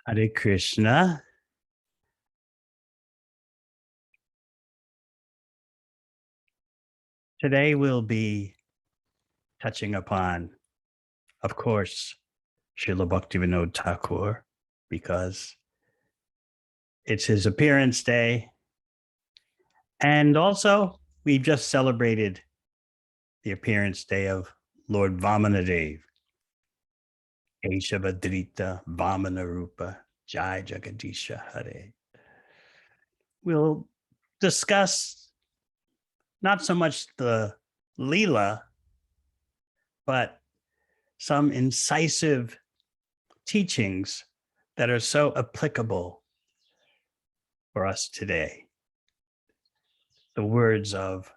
Hare Krishna. Today we'll be touching upon, of course, Srila Bhaktivinoda Thakur, because it's his appearance day. And also, we've just celebrated the appearance day of Lord Vamanadeva. Keshavadrita Vamanarupa Jai Jagadisha Hare. We'll discuss not so much the Leela, but some incisive teachings that are so applicable for us today. The words of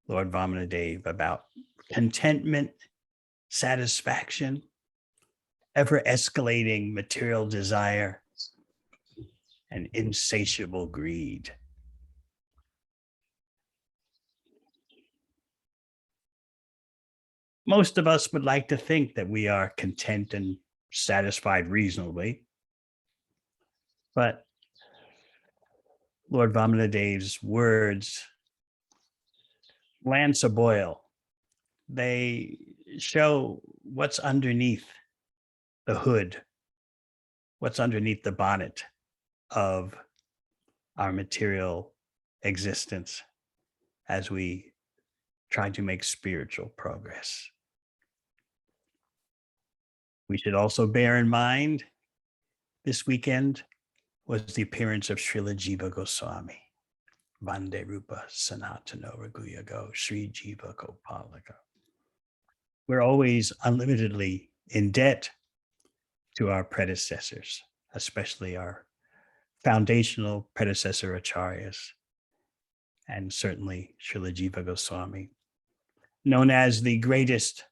Lord Vamanadeva about contentment, satisfaction, ever escalating material desire, and insatiable greed. Most of us would like to think that we are content and satisfied reasonably, but Lord Vamanadeva's words lance a boil. They show what's underneath the hood, what's underneath the bonnet of our material existence as we try to make spiritual progress. We should also bear in mind this weekend was the appearance of Srila Jiva Goswami. Vande Rupa Sanatana Raguyago Sri Jiva Gopalaka. We're always unlimitedly in debt to our predecessors, especially our foundational predecessor acharyas, and certainly Srila Jiva Goswami, known as the greatest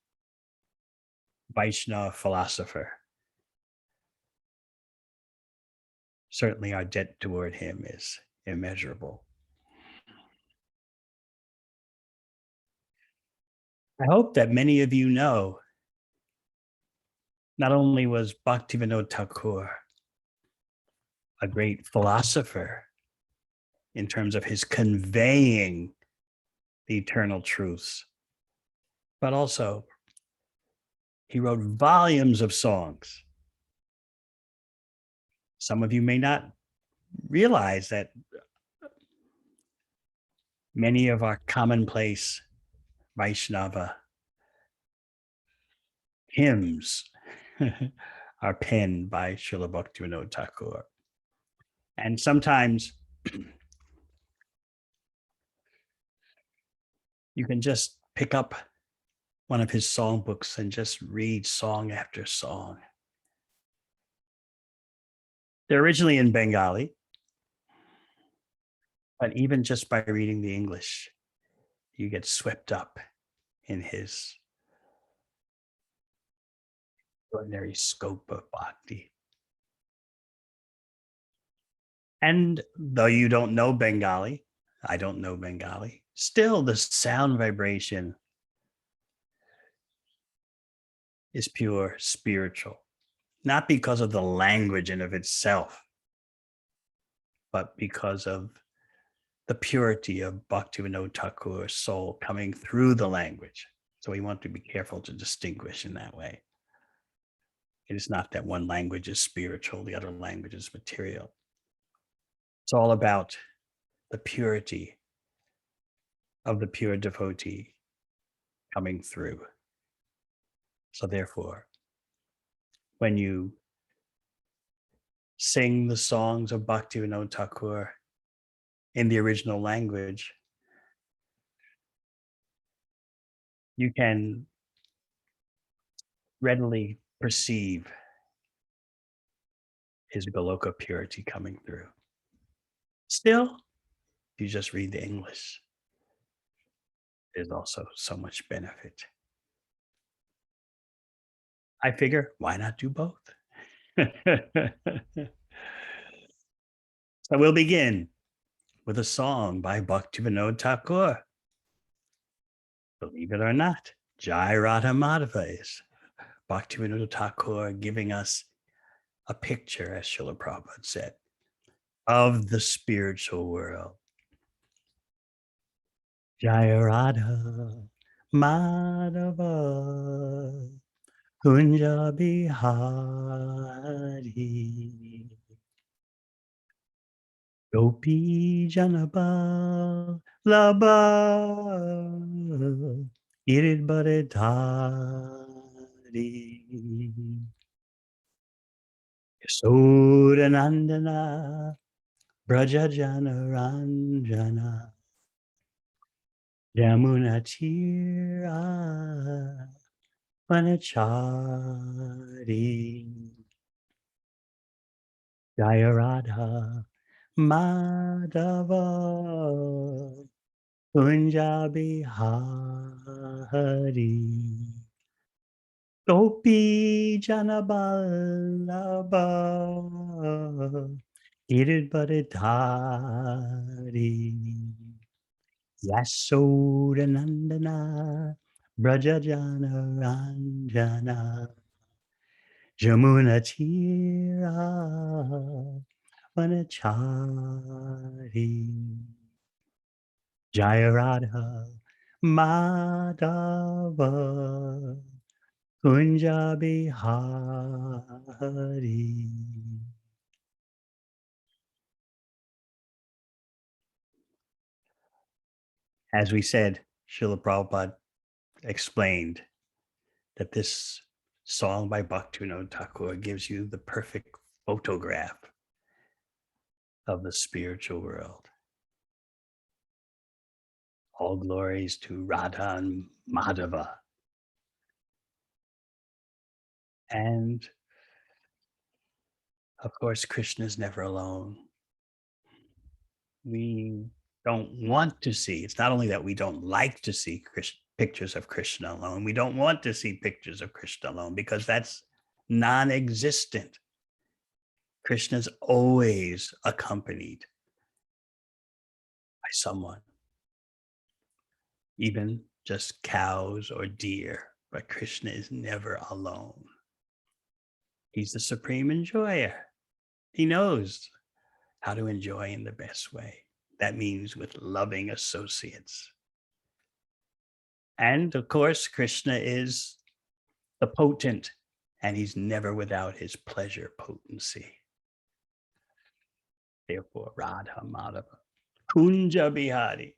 Vaishnava philosopher. Certainly our debt toward him is immeasurable. I hope that many of you know, not only was Bhaktivinoda Thakur a great philosopher in terms of his conveying the eternal truths, but also he wrote volumes of songs. Some of you may not realize that many of our commonplace Vaishnava hymns are penned by Srila Bhaktivinoda Thakur. And sometimes you can just pick up one of his songbooks and just read song after song. They're originally in Bengali, but even just by reading the English, you get swept up in his extraordinary scope of bhakti. And though you don't know Bengali, I don't know Bengali, still the sound vibration is pure spiritual, not because of the language in of itself, but because of the purity of Bhaktivinoda Thakur's soul coming through the language. So we want to be careful to distinguish in that way. It is not that one language is spiritual, the other language is material. It's all about the purity of the pure devotee coming through. So therefore, when you sing the songs of Bhaktivinoda Thakur in the original language, you can readily perceive his Goloka purity coming through. Still, if you just read the English, there's also so much benefit. I figure, why not do both? So we'll begin with a song by Bhaktivinoda Thakur. Believe it or not, Jai Radha Madhava is Bhaktivinoda Thakur giving us a picture, as Srila Prabhupada said, of the spiritual world. Jaya Radha Madhava Kunja Bihari Gopi Janabal Laba Irid Bharadhari Yasodanandana Brajajana Ranjana Yamuna Tira Vanachari Jaya Radha Madhava Kunja Bihari Gopi Janaballabha Giridvaradhari Yasodanandana Brajajana Ranjana Jamuna Tira Vanachari Jaya Radha Madhava Kunja Bihari. As we said, Srila Prabhupada explained that this song by Bhaktivinoda Thakur gives you the perfect photograph of the spiritual world. All glories to Radha and Madhava. And of course, Krishna is never alone. We don't want to see, it's not only that we don't like to see pictures of Krishna alone, we don't want to see pictures of Krishna alone because that's non existent. Krishna's always accompanied by someone, even just cows or deer, but Krishna is never alone. He's the supreme enjoyer. He knows how to enjoy in the best way. That means with loving associates. And of course, Krishna is the potent, and he's never without his pleasure potency. Therefore, Radha Madhava, Kunja Bihari.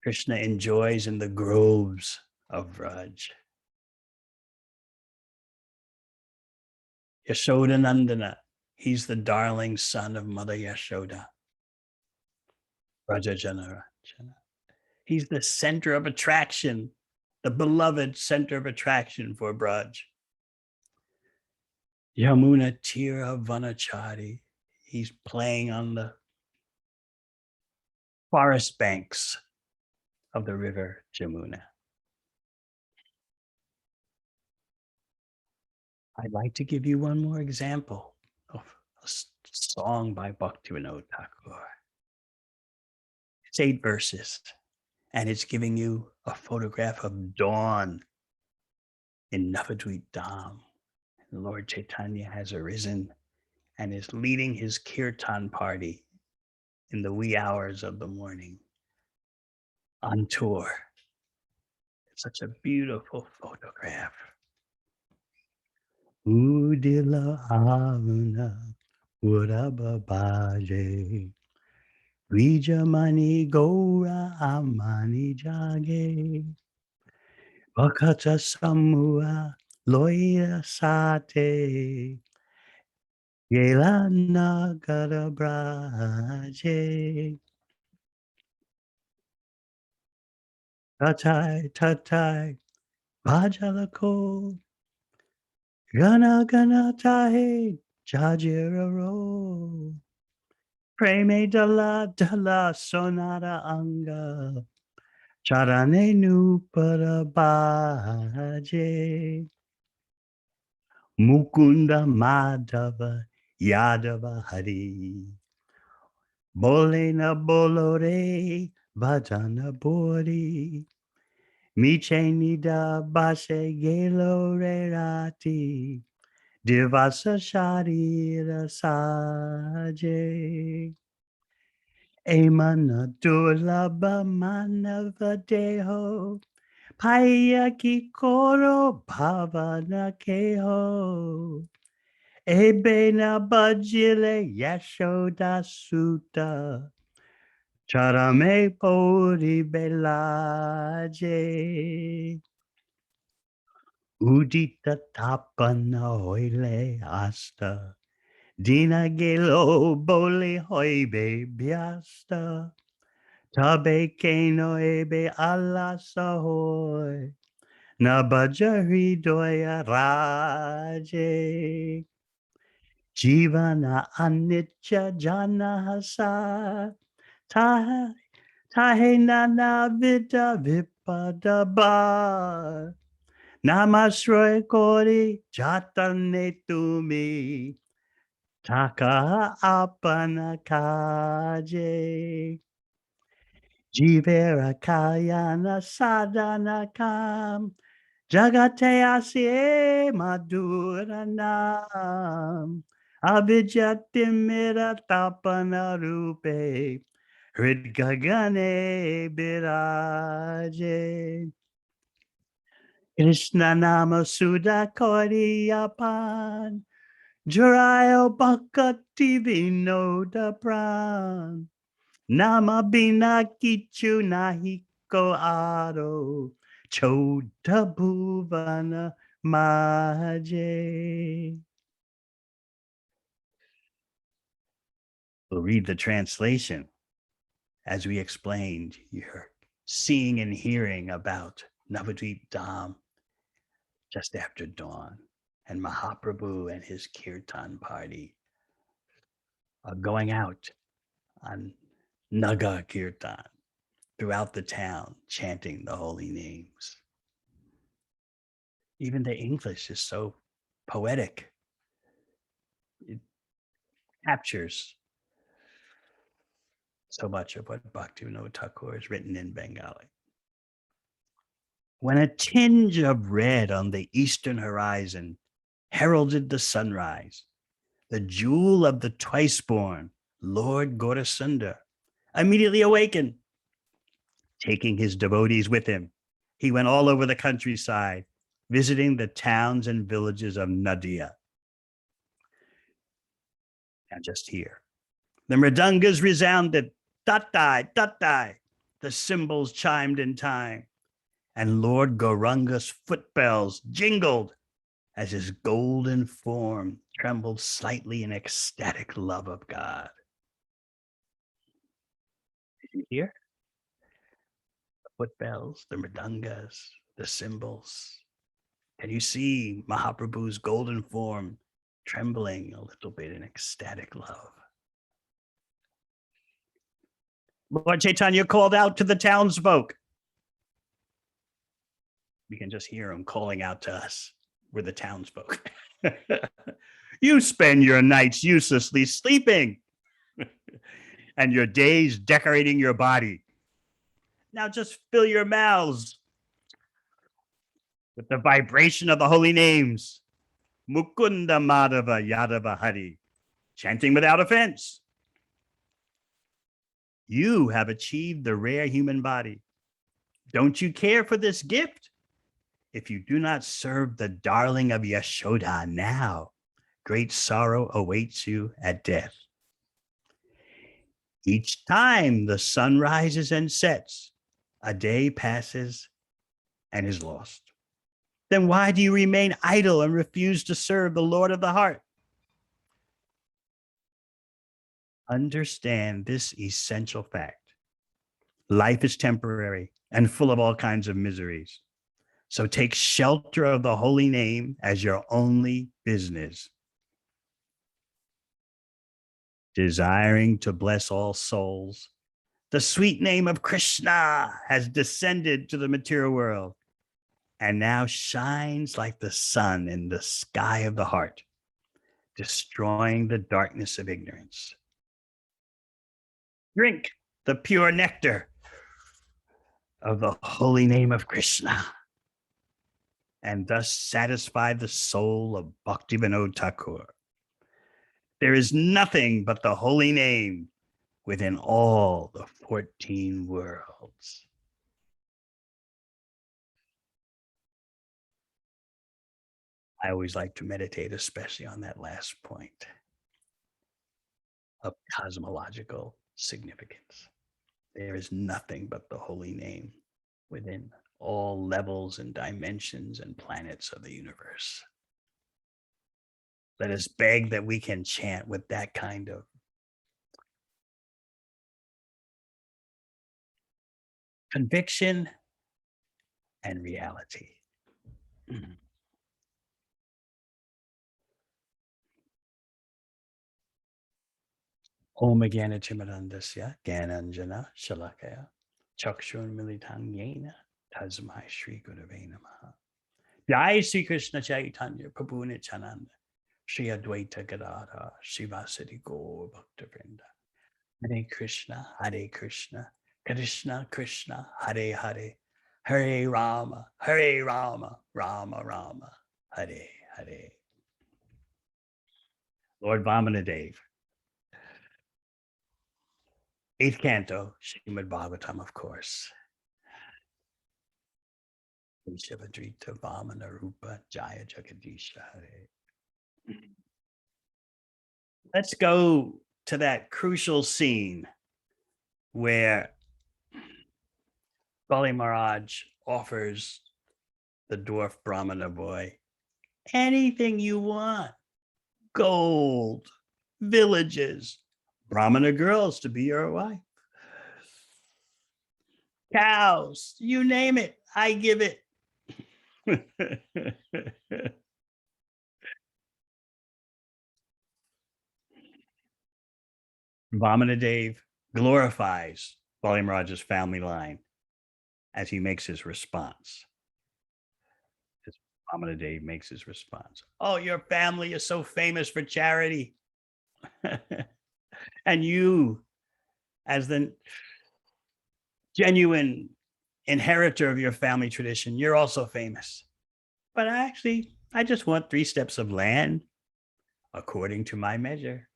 Krishna enjoys in the groves of Vraj. Yashoda Nandana, he's the darling son of Mother Yashoda. Raja Janara. He's the center of attraction, the beloved center of attraction for Braj. Yamuna Tira Vanachari, he's playing on the forest banks of the river Jamuna. I'd like to give you one more example of a song by Bhaktivinoda Thakur. It's 8 verses, and it's giving you a photograph of dawn in Navadvip Dham. Lord Chaitanya has arisen and is leading his kirtan party in the wee hours of the morning on tour. It's such a beautiful photograph. Udila Aruna Urababaje Vijamani Gora Amani Jage Vakata Samua Loya Sate Yelana Garabraje Tatai Tatai Vajalako Gana Gana Tahe Jajiraro Preme Dala Dala Sonata Anga Charane Nupara Baje Mukunda Madhava Yadava Hari Bolena Bolore Bhajana Bori Miche Nida Bashe Gelo Rati Divasa Sharira Saje. Emana Durlaba Manava Deho. Paya Kikoro Bhavana Keho. Ebena Bajile Yashoda Sutta. Charame Pori Belaje. Udita Tapana Hoile Asta. Dina Gelo Bole Hoibe Biasta. Tabe Keno Ebe Allah Sahoy. Nabajari Doya Raje. Jivana Anitya Jana Hasa. Tahe Nana Vita Vipadaba. Namasroy Kori Jatane Tumi. Taka Apana Kaje. Jivera Kayana Sadana Kam. Jagate Asye Maduranam. Abhijatimira Tapana Rupe. Hridgagane Biraje. Krishna Nama Sudha Koriyapan. Jurayo Bhakti Vinoda Pran. Nama Bina Kichu Nahiko Aro. Choda Bhuvana Maje. We'll read the translation. As we explained, you're seeing and hearing about Navadvip Dham just after dawn, and Mahaprabhu and his kirtan party are going out on Naga Kirtan throughout the town, chanting the holy names. Even the English is so poetic. It captures so much of what Bhaktivinoda Thakur has written in Bengali. When a tinge of red on the eastern horizon heralded the sunrise, the jewel of the twice-born Lord Gaurasundar immediately awakened. Taking his devotees with him, he went all over the countryside, visiting the towns and villages of Nadia. Now just here, the mridangas resounded, tatai, tatai. The cymbals chimed in time, and Lord Gauranga's footbells jingled as his golden form trembled slightly in ecstatic love of God. Did you hear? The footbells, the mridangas, the cymbals. Can you see Mahaprabhu's golden form trembling a little bit in ecstatic love? Lord Chaitanya called out to the townsfolk. We can just hear him calling out to us. We're the townsfolk. You spend your nights uselessly sleeping and your days decorating your body. Now just fill your mouths with the vibration of the holy names. Mukunda Madhava Yadava Hari, chanting without offense. You have achieved the rare human body. Don't you care for this gift? If you do not serve the darling of Yashoda now, great sorrow awaits you at death. Each time the sun rises and sets, a day passes and is lost. Then why do you remain idle and refuse to serve the Lord of the heart? Understand this essential fact. Life is temporary and full of all kinds of miseries. So take shelter of the holy name as your only business. Desiring to bless all souls, the sweet name of Krishna has descended to the material world and now shines like the sun in the sky of the heart, destroying the darkness of ignorance. Drink the pure nectar of the holy name of Krishna. and thus satisfy the soul of Bhaktivinoda Thakur. There is nothing but the holy name within all the 14 worlds. I always like to meditate, especially on that last point of cosmological significance. There is nothing but the holy name within all levels and dimensions and planets of the universe. Let us beg that we can chant with that kind of conviction and reality. Om Gana Chimarandasya, Gananjana, Shalakaya, Chakshun Militang Yena, Tasmai Shri Gurave Namaha. Jai Sri Krishna Chaitanya, Prabhu Nityananda, Shri Advaita Gadadhar, Shivasati Gaur Bhaktivinoda. Hare Krishna, Krishna Krishna, Hare Hare, Hare Rama, Rama Rama, Hare Hare. Lord Vamanadeva. 8th canto, Srimad Bhagavatam, of course. Shivadrita Vamana Rupa Jaya Jagadisha Hare. Let's go to that crucial scene where Bali Maharaj offers the dwarf Brahmana boy anything you want: gold, villages, Brahmana girls to be your wife, cows, you name it, I give it. Vamanadeva glorifies Bali Maharaj's family line as he makes his response. Vamanadeva makes his response. Oh, your family is so famous for charity. And you, as the genuine inheritor of your family tradition, you're also famous. But I just want 3 steps of land according to my measure.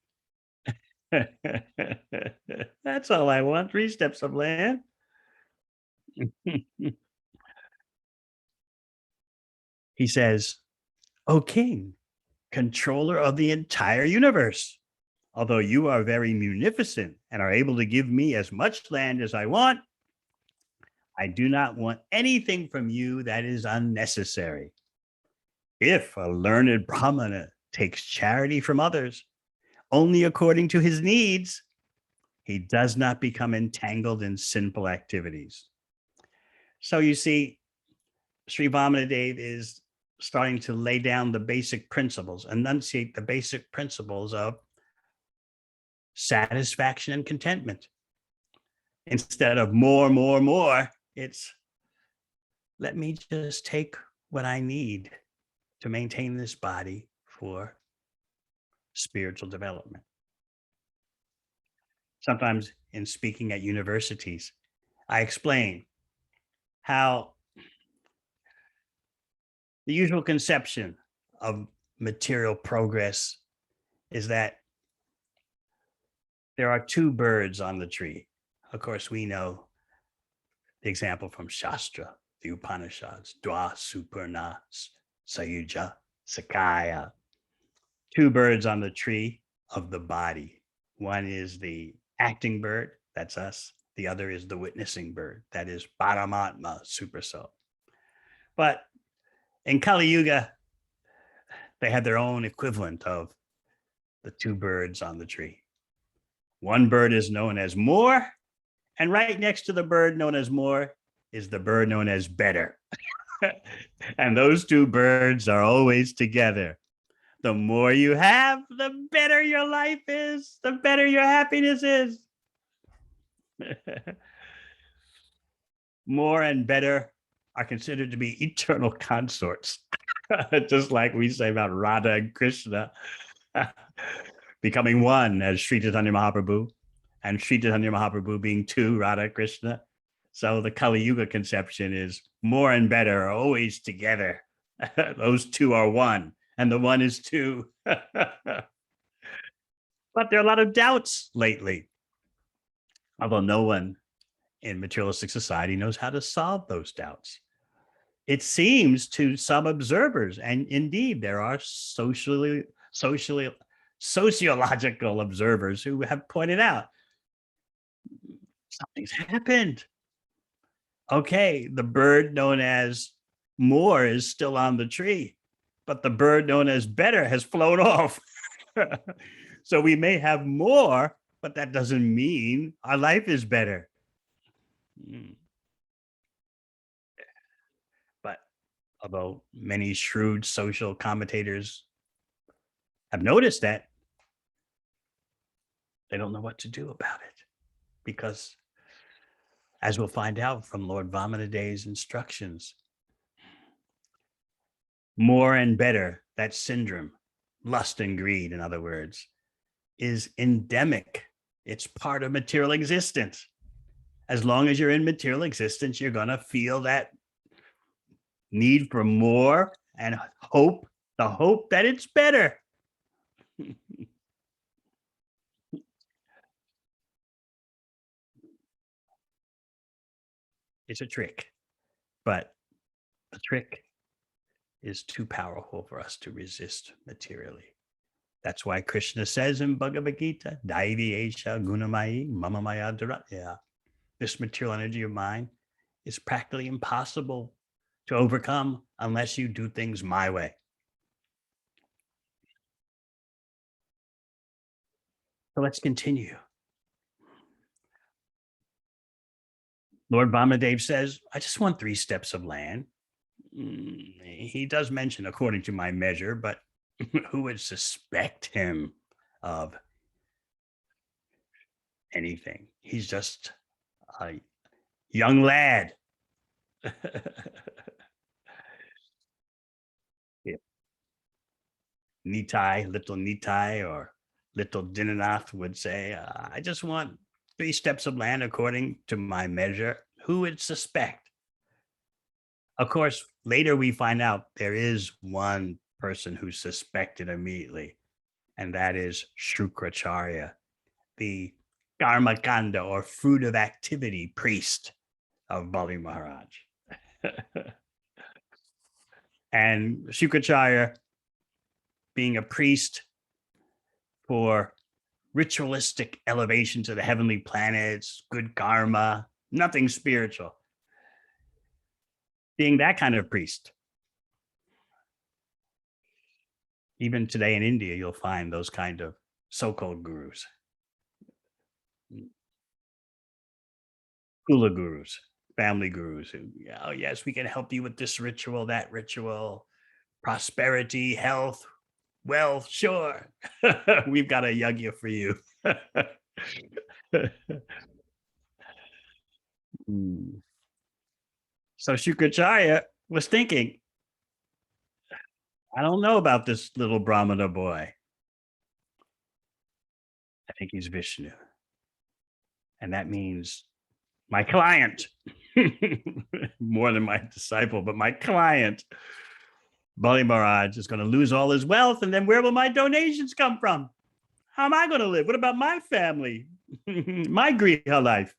That's all I want, 3 steps of land. He says, O king, controller of the entire universe, although you are very munificent and are able to give me as much land as I want, I do not want anything from you that is unnecessary. If a learned Brahmana takes charity from others only according to his needs, he does not become entangled in sinful activities. So you see, Sri Vamanadeva is starting to lay down the basic principles, enunciate the basic principles of satisfaction and contentment. Instead of more, it's let me just take what I need to maintain this body for spiritual development. Sometimes in speaking at universities, I explain how the usual conception of material progress is that there are 2 birds on the tree. Of course, we know the example from Shastra, the Upanishads, Dwa Suparna Sayuja Sakaya. 2 birds on the tree of the body. One is the acting bird, that's us. The other is the witnessing bird, that is Paramatma, Supersoul. But in Kali Yuga, they had their own equivalent of the 2 birds on the tree. One bird is known as more, and right next to the bird known as more is the bird known as better. And those 2 birds are always together. The more you have, the better your life is, the better your happiness is. More and better are considered to be eternal consorts. Just like we say about Radha and Krishna becoming one as Sri Chaitanya Mahaprabhu, and Sri Chaitanya Mahaprabhu being 2, Radha Krishna. So the Kali Yuga conception is more and better are always together. Those two are one, and the one is two. But there are a lot of doubts lately, although no one in materialistic society knows how to solve those doubts. It seems to some observers, and indeed there are socially sociological observers who have pointed out something's happened. Okay, the bird known as more is still on the tree, but the bird known as better has flown off. So we may have more, but that doesn't mean our life is better. But although many shrewd social commentators have noticed that, they don't know what to do about it. Because, as we'll find out from Lord Vamanadeva's instructions, more and better, that syndrome, lust and greed, in other words, is endemic. It's part of material existence. As long as you're in material existence, you're going to feel that need for more and hope, the hope that it's better. It's a trick, but the trick is too powerful for us to resist materially. That's why Krishna says in Bhagavad Gita, Daivi Esha Gunamayi Mama Maya Duratya. This material energy of mine is practically impossible to overcome unless you do things my way. So let's continue. Lord Vamanadeva says, I just want 3 steps of land. He does mention, according to my measure, but who would suspect him of anything? He's just a young lad. Yeah. Little Nitai, or little Dinanath would say, I just want 3 steps of land according to my measure. Who would suspect? Of course, later we find out there is one person who suspected immediately, and that is Shukracharya, the Karmakanda, or fruit of activity priest of Bali Maharaj. And Shukracharya, being a priest for ritualistic elevation to the heavenly planets, good karma, nothing spiritual. Being that kind of priest. Even today in India, you'll find those kind of so-called gurus. Kula gurus, family gurus who, oh yes, we can help you with this ritual, that ritual, prosperity, health, wealth, sure. We've got a yagya for you. So Shukracharya was thinking, I don't know about this little Brahmana boy. I think he's Vishnu. And that means my client, more than my disciple, but my client, Bali Maharaj, is going to lose all his wealth. And then where will my donations come from? How am I going to live? What about my family? My Griha life?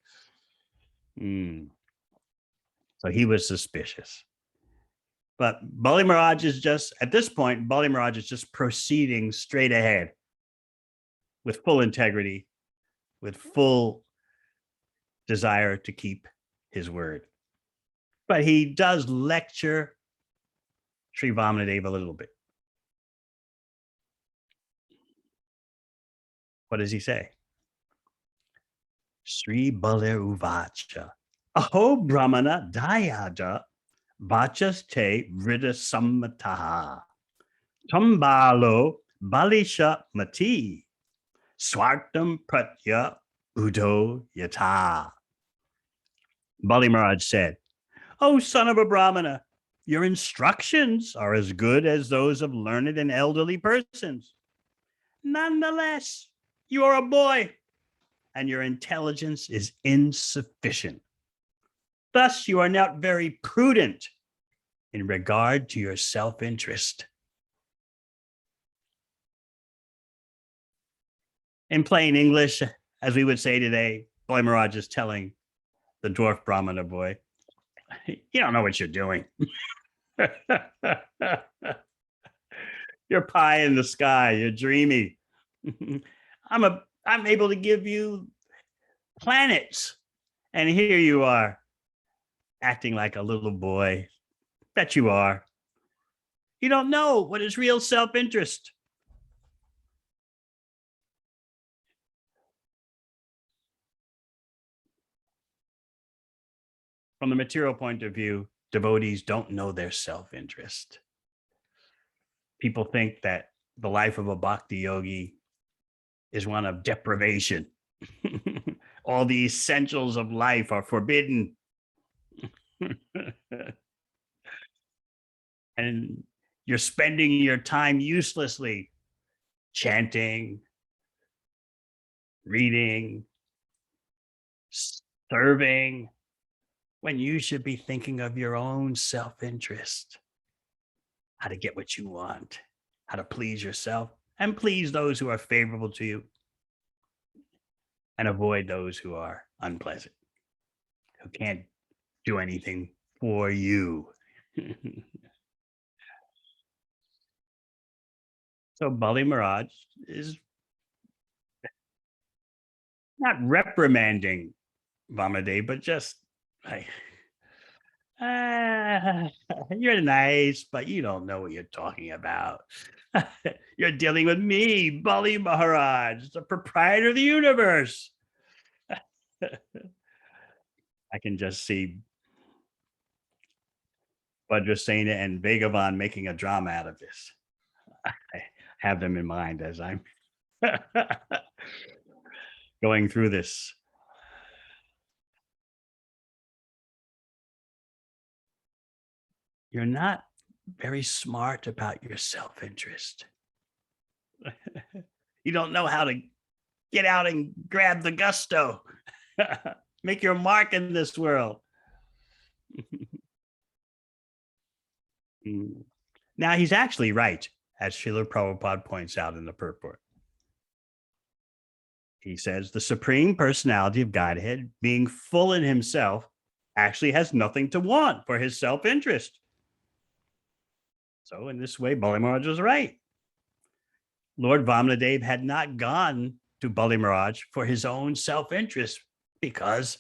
So he was suspicious. But Bali Maharaj is just, at this point, Bali Maharaj is just proceeding straight ahead with full integrity, with full desire to keep his word. But he does lecture Sri Vamanadeva a little bit. What does he say? Sri Baler Uvacha, Aho Brahmana Dayaja Bachas te Vrida Sammataha Tambalo Balisha Mati Swartam Pratya Udo Yata. Bali Maharaj said, "Oh, son of a Brahmana, your instructions are as good as those of learned and elderly persons. Nonetheless, you are a boy, and your intelligence is insufficient. Thus, you are not very prudent in regard to your self-interest. In plain English, as we would say today, Boy Mirage is telling the dwarf Brahmana boy, you don't know what you're doing. You're pie in the sky. You're dreamy. I'm able to give you planets. And here you are acting like a little boy. Bet you are. You don't know what is real self-interest. From the material point of view, devotees don't know their self-interest. People think that the life of a bhakti yogi is one of deprivation. All the essentials of life are forbidden. And you're spending your time uselessly chanting, reading, serving, when you should be thinking of your own self-interest, how to get what you want, how to please yourself and please those who are favorable to you, and avoid those who are unpleasant, who can't do anything for you. So Bali Maharaj is not reprimanding Vamanadeva, but just like, ah, you're nice, but you don't know what you're talking about. You're dealing with me, Bali Maharaj, the proprietor of the universe. I can just see Vajrasena and Bhagavan making a drama out of this. I have them in mind as I'm going through this. You're not very smart about your self-interest. You don't know how to get out and grab the gusto. Make your mark in this world. Now, he's actually right, as Srila Prabhupada points out in the purport. He says the Supreme Personality of Godhead, being full in himself, actually has nothing to want for his self-interest. So in this way, Bali Maharaj was right. Lord Vamanadeva had not gone to Bali Maharaj for his own self-interest because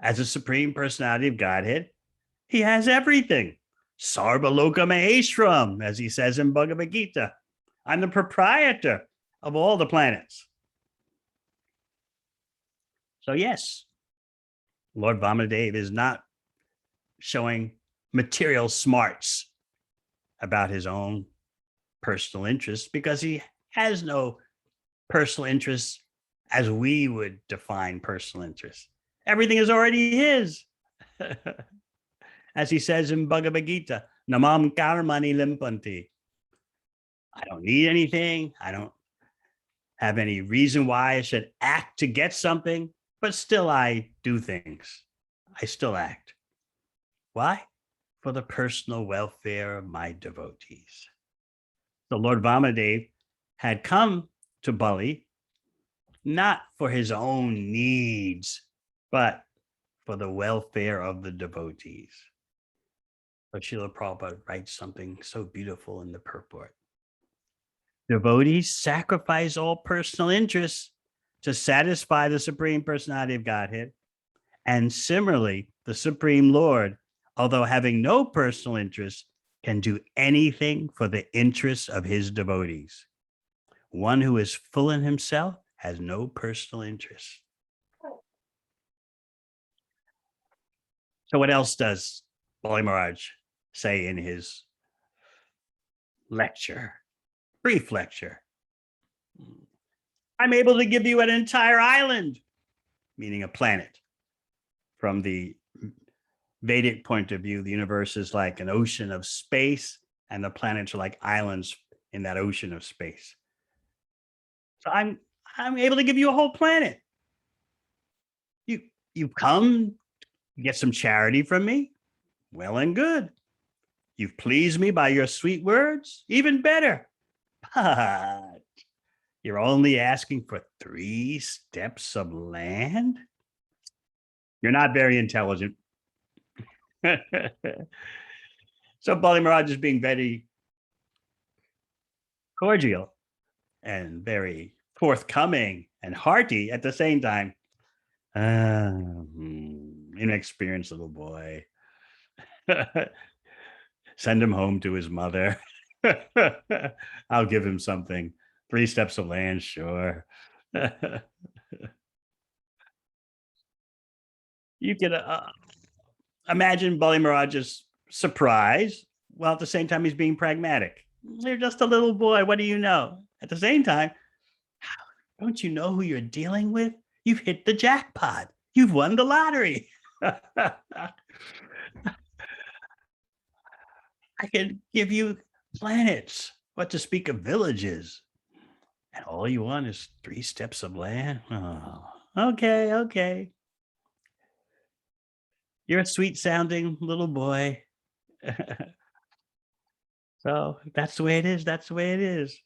as a Supreme Personality of Godhead, he has everything. Sarva Loka Maheshwaram, as he says in Bhagavad Gita. I'm the proprietor of all the planets. So yes, Lord Vamanadeva is not showing material smarts about his own personal interests because he has no personal interests as we would define personal interests. Everything is already his. As he says in Bhagavad Gita, Namam karmani limpanti. I don't need anything. I don't have any reason why I should act to get something, but still I do things. I still act. Why? For the personal welfare of my devotees. The Lord Vamanadeva had come to Bali not for his own needs, but for the welfare of the devotees. But Srila Prabhupada writes something so beautiful in the purport. Devotees sacrifice all personal interests to satisfy the Supreme Personality of Godhead. And similarly, the Supreme Lord, although having no personal interest, can do anything for the interests of his devotees. One who is full in himself has no personal interest. So what else does Bali Maharaj say in his lecture, brief lecture? I'm able to give you an entire island, meaning a planet. From the Vedic point of view, the universe is like an ocean of space, and the planets are like islands in that ocean of space. So I'm able to give you a whole planet. You come get some charity from me, well and good. You've pleased me by your sweet words, even better. But you're only asking for 3 steps of land? You're not very intelligent. So Bali Maharaj is being very cordial and very forthcoming and hearty at the same time. Inexperienced little boy. Send him home to his mother. I'll give him something. 3 steps of land, sure. You can imagine Bali Maharaj's surprise, while at the same time he's being pragmatic. You're just a little boy. What do you know? At the same time, don't you know who you're dealing with? You've hit the jackpot. You've won the lottery. I can give you planets, what to speak of villages. And all you want is 3 steps of land? Oh, okay, okay. You're a sweet sounding little boy. So that's the way it is. That's the way it is.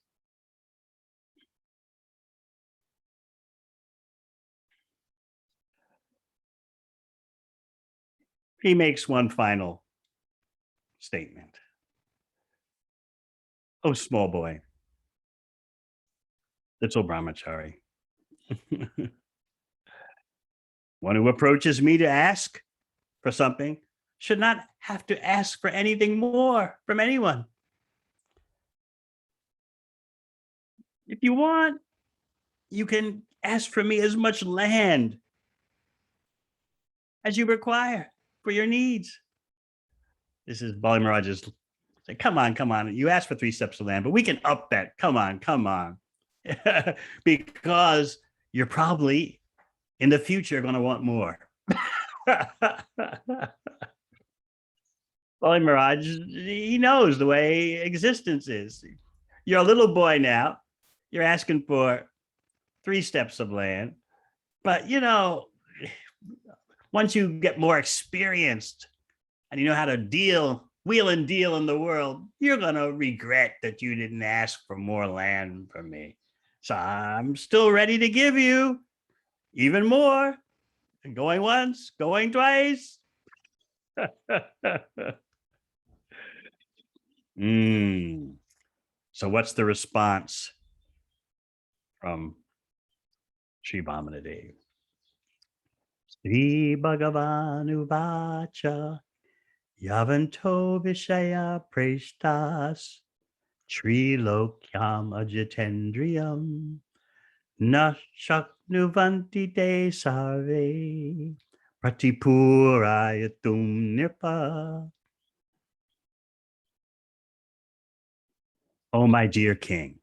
He makes one final statement. Oh, small boy, little brahmachari. One who approaches me to ask for something should not have to ask for anything more from anyone. If you want, you can ask for me as much land as you require for your needs. This is Bali Maharaj's say, come on, come on. You asked for 3 steps of land, but we can up that. Come on, come on. Because you're probably in the future going to want more. Bali Maharaj, he knows the way existence is. You're a little boy now. You're asking for 3 steps of land. But, once you get more experienced and you know how to wheel and deal in the world, you're going to regret that you didn't ask for more land from me. So I'm still ready to give you even more. Going once, going twice. So what's the response from Sri Vamanadeva? Sri Bhagavan Uvacha Yavanto Vishaya Preshtas Trilokyam Ajitendriyam Na Shaknuvanti Te Sarve Pratipurayatum Nipa. Oh, my dear king,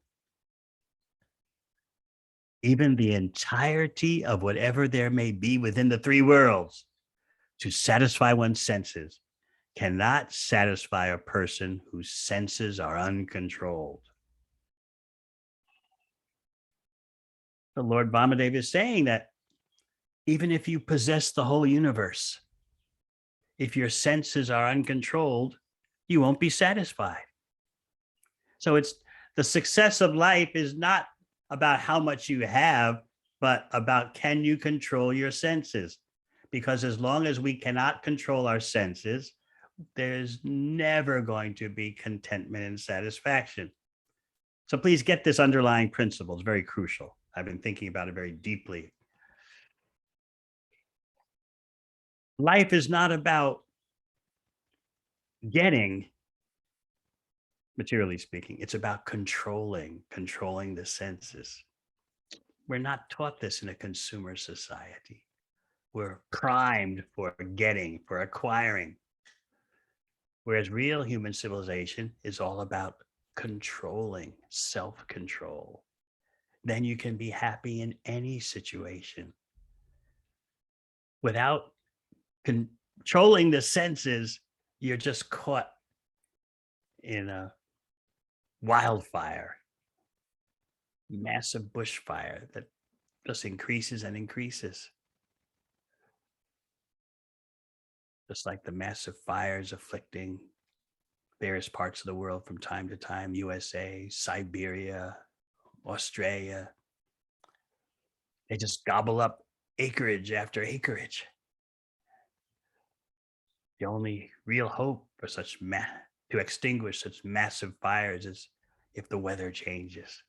even the entirety of whatever there may be within the 3 worlds to satisfy one's senses cannot satisfy a person whose senses are uncontrolled. The Lord Vamanadeva is saying that even if you possess the whole universe, if your senses are uncontrolled, you won't be satisfied. So it's the success of life is not about how much you have, but about can you control your senses? Because as long as we cannot control our senses, there's never going to be contentment and satisfaction. So please get this underlying principle. It's very crucial. I've been thinking about it very deeply. Life is not about getting, materially speaking. It's about controlling the senses. We're not taught this in a consumer society. We're primed for getting, for acquiring. Whereas real human civilization is all about controlling, self-control. Then you can be happy in any situation. Without controlling the senses, you're just caught in a wildfire, massive bushfire that just increases and increases. Just like the massive fires afflicting various parts of the world from time to time, USA, Siberia, Australia. They just gobble up acreage after acreage. The only real hope for to extinguish such massive fires is if the weather changes.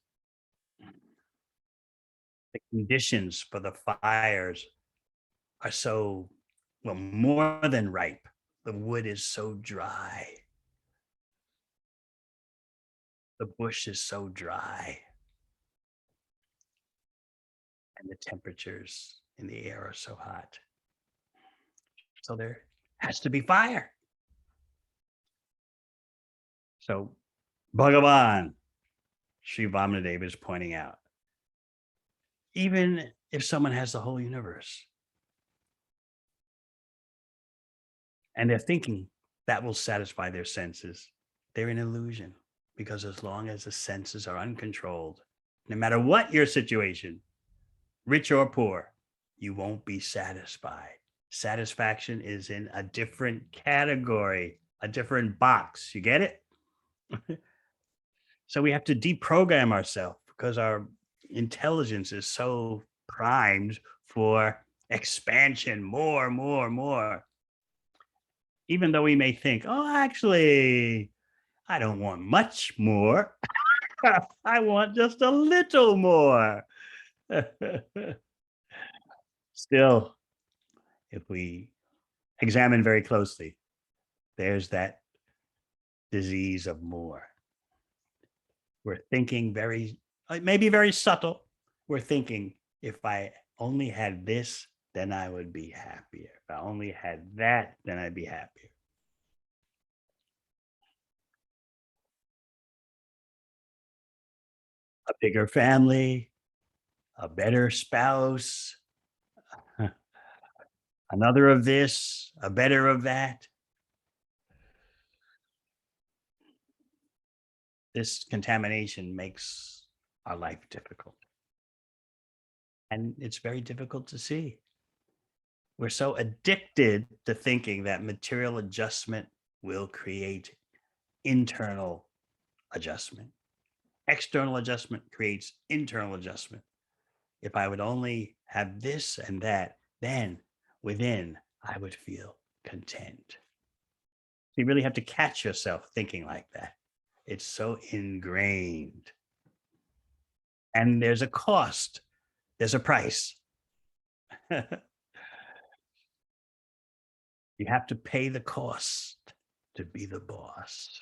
The conditions for the fires are so, well, more than ripe. The wood is so dry. The bush is so dry. And the temperatures in the air are so hot. So there has to be fire. So Bhagavan, Sri Vamanadeva is pointing out, even if someone has the whole universe and they're thinking that will satisfy their senses, they're an illusion, because as long as the senses are uncontrolled, no matter what your situation, rich or poor, you won't be satisfied. Satisfaction is in a different category, a different box. You get it? So we have to deprogram ourselves because our intelligence is so primed for expansion, more, more, more. Even though we may think, oh, actually, I don't want much more. I want just a little more. Still, if we examine very closely, there's that disease of more. We're thinking maybe very subtle. We're thinking, if I only had this, then I would be happier. If I only had that, then I'd be happier. A bigger family, a better spouse, another of this, a better of that. This contamination makes our life difficult. And it's very difficult to see. We're so addicted to thinking that material adjustment will create internal adjustment. External adjustment creates internal adjustment. If I would only have this and that, then within I would feel content. You really have to catch yourself thinking like that. It's so ingrained. And there's a cost, there's a price. You have to pay the cost to be the boss.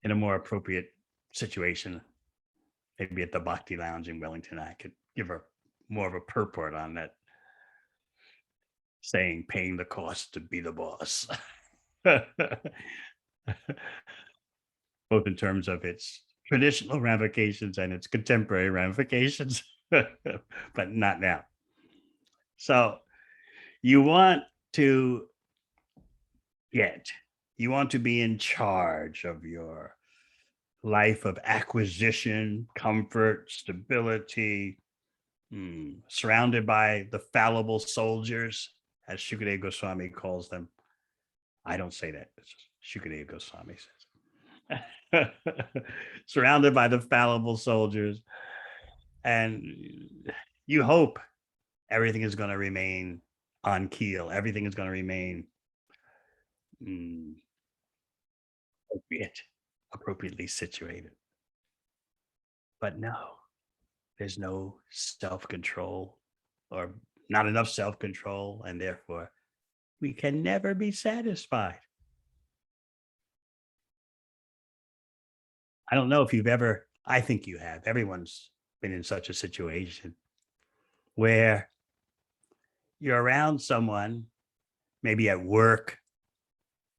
In a more appropriate situation, maybe at the Bhakti Lounge in Wellington, I could give her more of a purport on that saying, paying the cost to be the boss. Both in terms of its traditional ramifications and its contemporary ramifications, but not now. So you want to you want to be in charge of your life of acquisition, comfort, stability, surrounded by the fallible soldiers, as Shukadeva Goswami calls them. I don't say that. Shukadeva Goswami says. Surrounded by the fallible soldiers. And you hope everything is going to remain on keel. Everything is going to remain appropriately situated. But no, there's no self-control or not enough self-control, and therefore we can never be satisfied. I don't know if you've ever, I think you have, everyone's been in such a situation where you're around someone, maybe at work,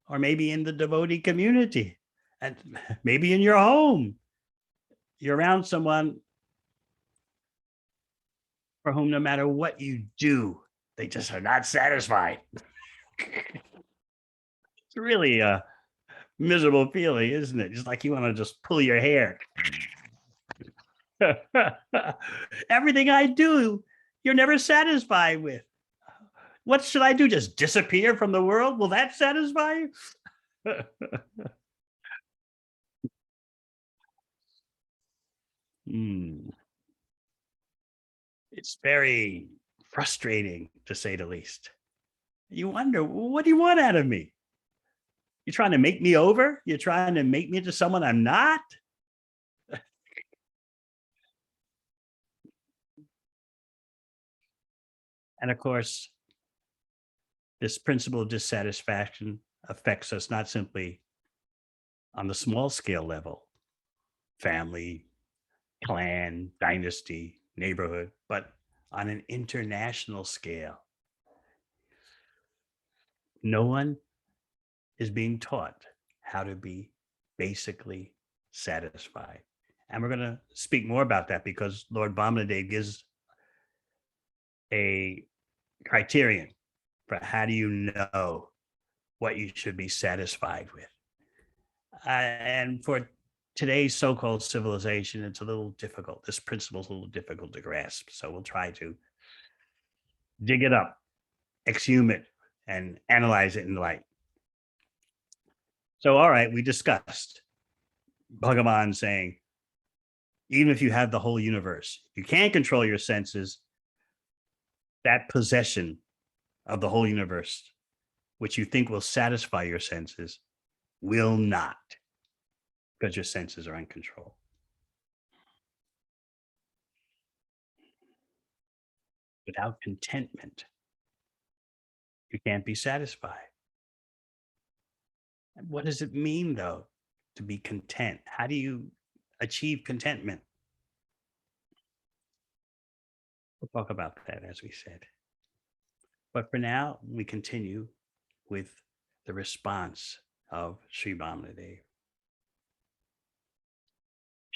or maybe in the devotee community, and maybe in your home. You're around someone for whom no matter what you do, they just are not satisfied. It's really a miserable feeling, isn't it? Just like you want to just pull your hair. Everything I do, you're never satisfied with. What should I do? Just disappear from the world? Will that satisfy you? Hmm. It's very frustrating, to say the least. You wonder, what do you want out of me? You're trying to make me over? You're trying to make me into someone I'm not? And of course, this principle of dissatisfaction affects us not simply on the small scale level, family, clan, dynasty, neighborhood, but on an international scale. No one is being taught how to be basically satisfied. And we're going to speak more about that because Lord Vamanadeva gives a criterion for how do you know what you should be satisfied with. And for today's so-called civilization, it's a little difficult. This principle is a little difficult to grasp. So we'll try to dig it up, exhume it, and analyze it in light. So, all right, we discussed Bhagavan saying, even if you have the whole universe, you can't control your senses. That possession of the whole universe, which you think will satisfy your senses, will not, because your senses are uncontrolled. Without contentment, you can't be satisfied. What does it mean, though, to be content? How do you achieve contentment? We'll talk about that, as we said. But for now, we continue with the response of Sri Vamanadeva.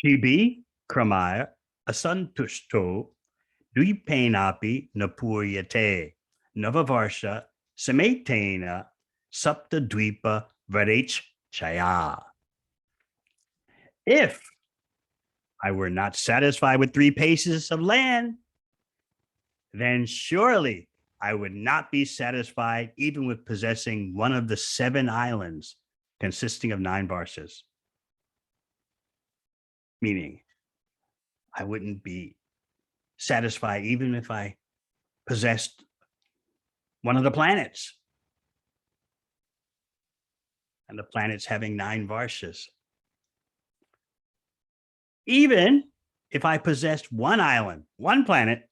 Chibi kramaya asantushto dvipenapi napuryate navavarsha sametena sapta dvipa varech chaya. If I were not satisfied with 3 paces of land, then surely I would not be satisfied even with possessing one of the 7 islands consisting of 9 varshas. Meaning, I wouldn't be satisfied even if I possessed one of the planets. And the planets having 9 varshas. Even if I possessed one island, one planet,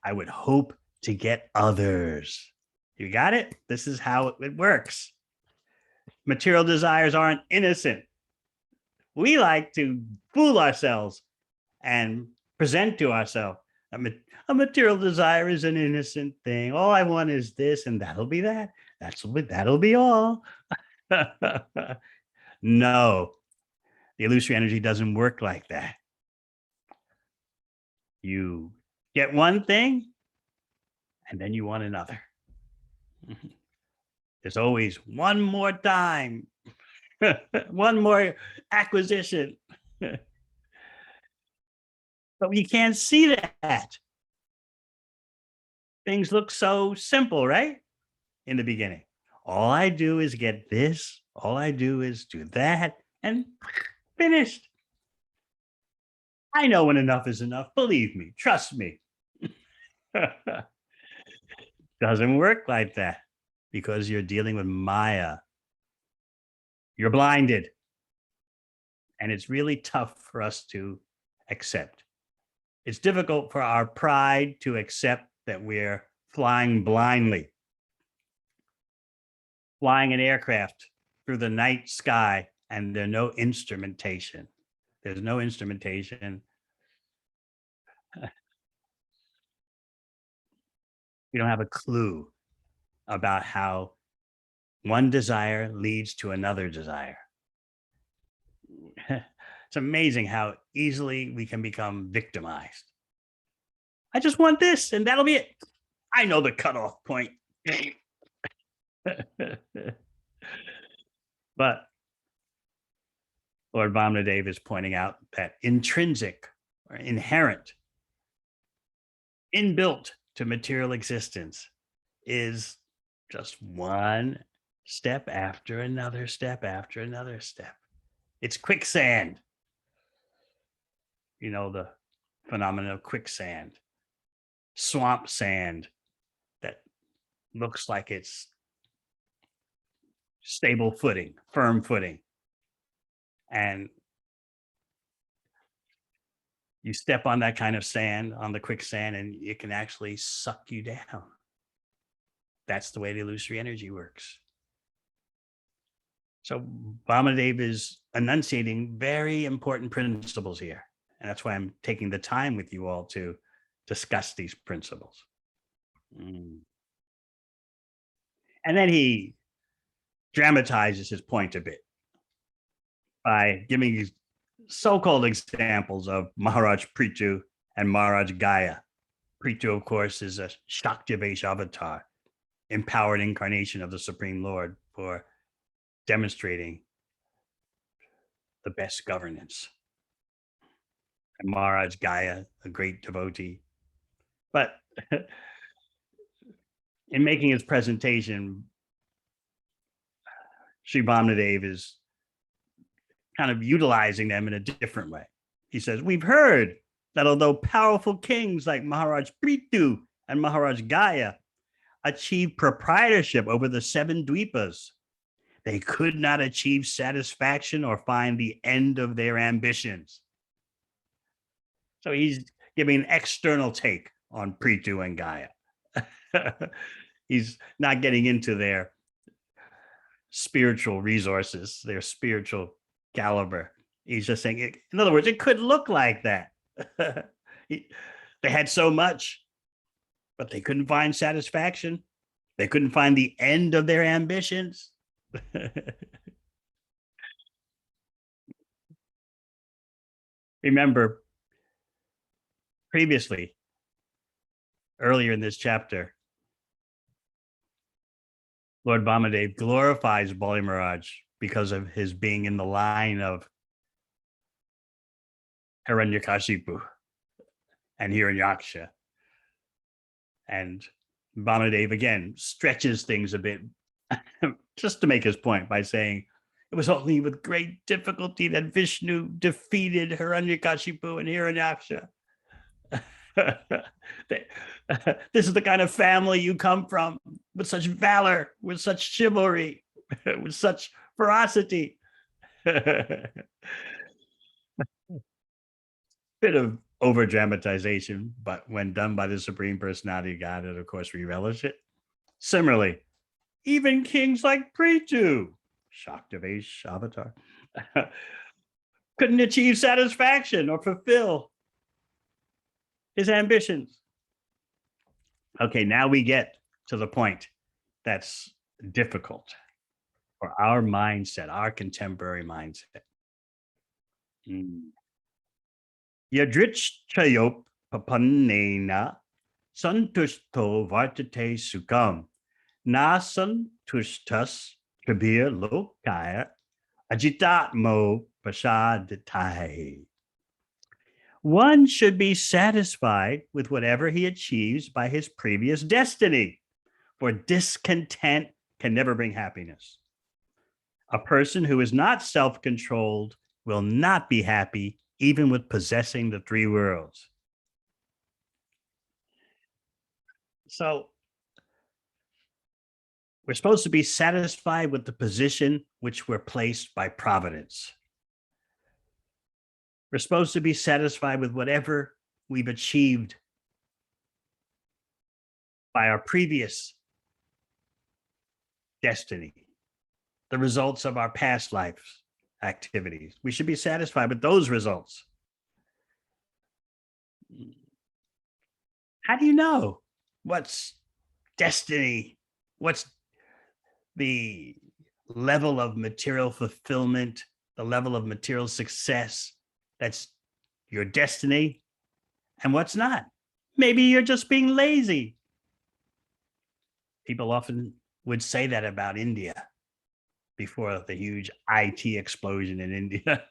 I would hope to get others. You got it? This is how it works. Material desires aren't innocent. We like to fool ourselves and present to ourselves a material desire is an innocent thing. All I want is this, and that'll be that. That'll be all. No, the illusory energy doesn't work like that. You get one thing, and then you want another. There's always one more time, one more acquisition. But we can't see that. Things look so simple, right? In the beginning. All I do is get this. All I do is do that, and finished. I know when enough is enough. Believe me. Trust me. Doesn't work like that because you're dealing with Maya. You're blinded. And it's really tough for us to accept. It's difficult for our pride to accept that we're flying blindly, flying an aircraft through the night sky, and there's no instrumentation. There's no instrumentation. We don't have a clue about how one desire leads to another desire. It's amazing how easily we can become victimized. I just want this, and that'll be it. I know the cutoff point. But Lord Vamanadeva is pointing out that intrinsic or inherent, inbuilt to material existence is just one step after another step after another step. It's quicksand. You know, the phenomenon of quicksand, swamp sand that looks like it's stable footing, firm footing. And you step on that kind of sand, on the quicksand, and it can actually suck you down. That's the way the illusory energy works. So Vamanadeva is enunciating very important principles here. And that's why I'm taking the time with you all to discuss these principles. And then he dramatizes his point a bit by giving these so-called examples of Maharaj Prithu and Maharaj Gaya. Prithu, of course, is a Shaktivesh avatar, empowered incarnation of the Supreme Lord for demonstrating the best governance. And Maharaj Gaya, a great devotee. But in making his presentation, Sri Vamanadeva is kind of utilizing them in a different way. He says, we've heard that although powerful kings like Maharaj Prithu and Maharaj Gaya achieved proprietorship over the 7 dweepas, they could not achieve satisfaction or find the end of their ambitions. So he's giving an external take on Prithu and Gaya. He's not getting into their spiritual resources, their spiritual caliber. He's just saying, in other words, it could look like that. They had so much, but they couldn't find satisfaction. They couldn't find the end of their ambitions. Remember, previously, earlier in this chapter, Lord Vamanadeva glorifies Bali Maharaj because of his being in the line of Hiranyakashipu and Hiranyaksha. And Vamanadeva again stretches things a bit just to make his point by saying it was only with great difficulty that Vishnu defeated Hiranyakashipu and Hiranyaksha. This is the kind of family you come from, with such valor, with such chivalry, with such ferocity. Bit of over dramatization, but when done by the Supreme Personality of Godhead, of course, we relish it. Similarly, even kings like Prithu, Shaktivesh avatar, couldn't achieve satisfaction or fulfill his ambitions. Okay, now we get to the point that's difficult for our mindset, our contemporary mindset. Yadrich papannena santushto vartate sukam na santushtas kabir lokaya ajitatmo prasadatai. One should be satisfied with whatever he achieves by his previous destiny, for discontent can never bring happiness. A person who is not self-controlled will not be happy even with possessing the 3 worlds. So we're supposed to be satisfied with the position which we're placed by providence. We're supposed to be satisfied with whatever we've achieved by our previous destiny, the results of our past lives activities. We should be satisfied with those results. How do you know what's destiny? What's the level of material fulfillment, the level of material success that's your destiny, and what's not? Maybe you're just being lazy. People often would say that about India before the huge IT explosion in India.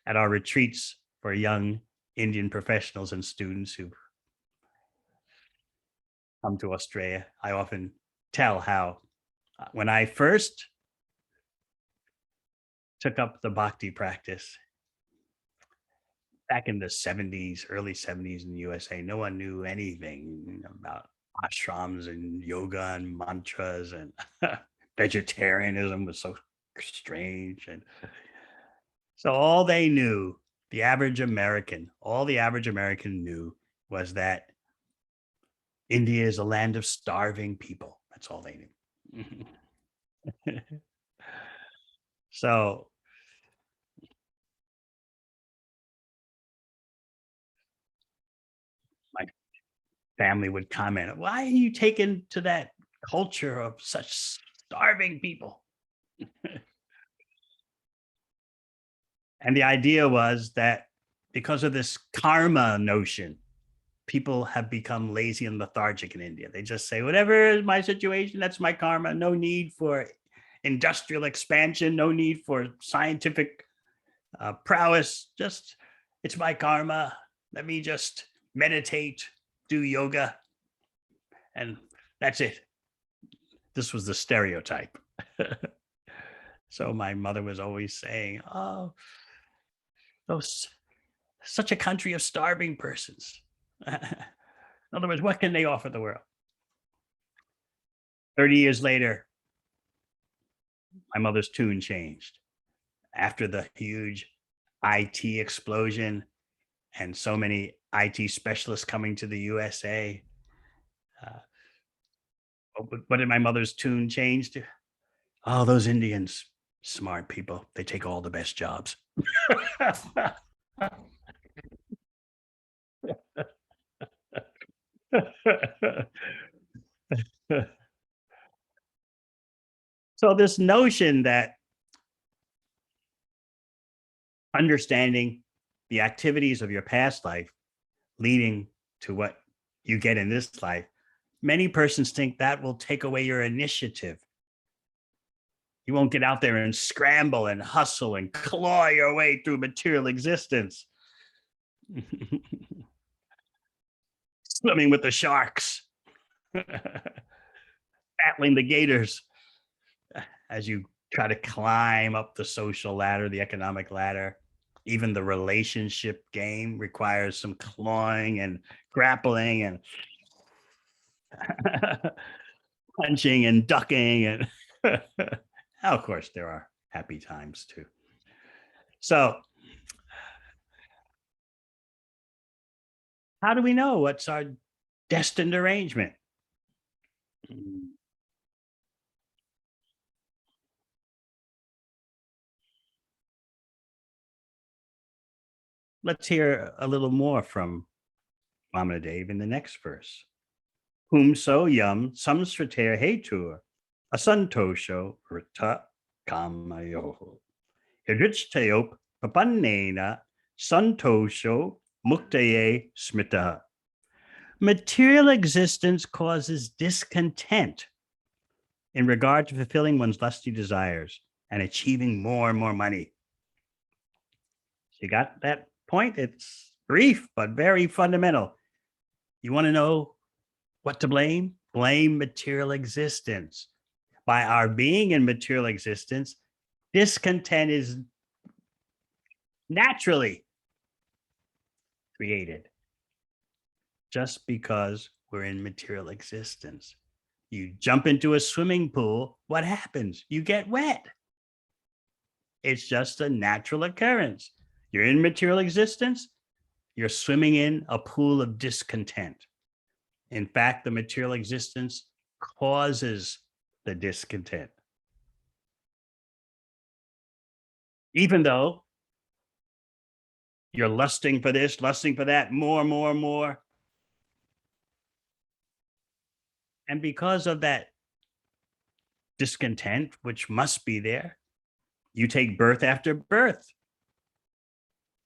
at our retreats for young Indian professionals and students who come to Australia, I often tell how when I first took up the bhakti practice back in the 70s, early 70s in the USA, no one knew anything about ashrams and yoga and mantras, and vegetarianism was so strange. And so all they knew, the average American, all the average American knew was that India is a land of starving people. That's all they knew. So my family would comment, "Why are you taken to that culture of such starving people?" And the idea was that because of this karma notion, people have become lazy and lethargic in India. They just say, whatever is my situation, that's my karma. No need for industrial expansion, no need for scientific prowess. Just, it's my karma. Let me just meditate, do yoga, and that's it. This was the stereotype. So my mother was always saying, "Oh, those such a country of starving persons." In other words, what can they offer the world? 30 years later, my mother's tune changed after the huge IT explosion and so many IT specialists coming to the USA. Uh, what did my mother's tune change to? Oh, those Indians, smart people. They take all the best jobs. So, this notion that understanding the activities of your past life leading to what you get in this life, many persons think that will take away your initiative. You won't get out there and scramble and hustle and claw your way through material existence, swimming with the sharks, battling the gators as you try to climb up the social ladder, the economic ladder. Even the relationship game requires some clawing and grappling and punching and ducking. And of course, there are happy times too. So, how do we know what's our destined arrangement? Mm, Let's hear a little more from Vamanadeva in the next verse. Whomso yum samsriter hetur asantosho rita kamayoho. Hirichtayop papannena santosho muktaye smita. Material existence causes discontent in regard to fulfilling one's lusty desires and achieving more and more money. You got that point? It's brief, but very fundamental. You want to know what to blame? Blame material existence. By our being in material existence, discontent is naturally created just because we're in material existence. You jump into a swimming pool, what happens? You get wet. It's just a natural occurrence. You're in material existence, you're swimming in a pool of discontent. In fact, the material existence causes the discontent. Even though you're lusting for this, lusting for that, more, more, more. And because of that discontent, which must be there, you take birth after birth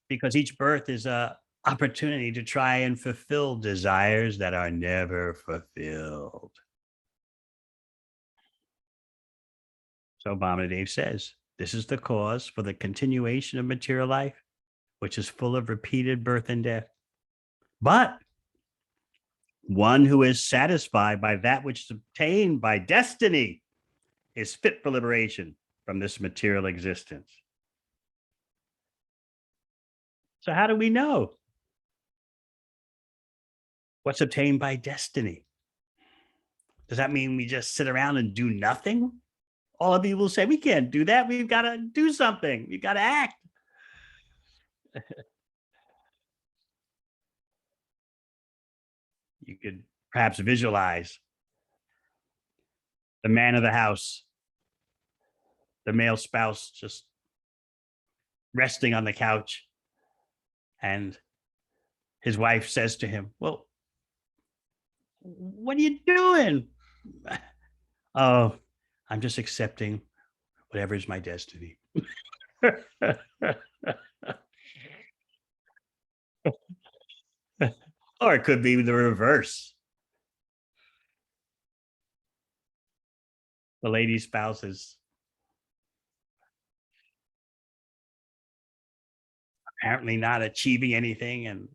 because each birth is a opportunity to try and fulfill desires that are never fulfilled. So Vamanadeva says, this is the cause for the continuation of material life. which is full of repeated birth and death. But one who is satisfied by that which is obtained by destiny is fit for liberation from this material existence. So how do we know what's obtained by destiny? Does that mean we just sit around and do nothing? All of you will say, we can't do that. We've got to do something. We've got to act. You could perhaps visualize the man of the house, the male spouse, just resting on the couch. And his wife says to him, well, what are you doing? Oh, I'm just accepting whatever is my destiny. Or it could be the reverse. The lady's spouse is apparently not achieving anything, and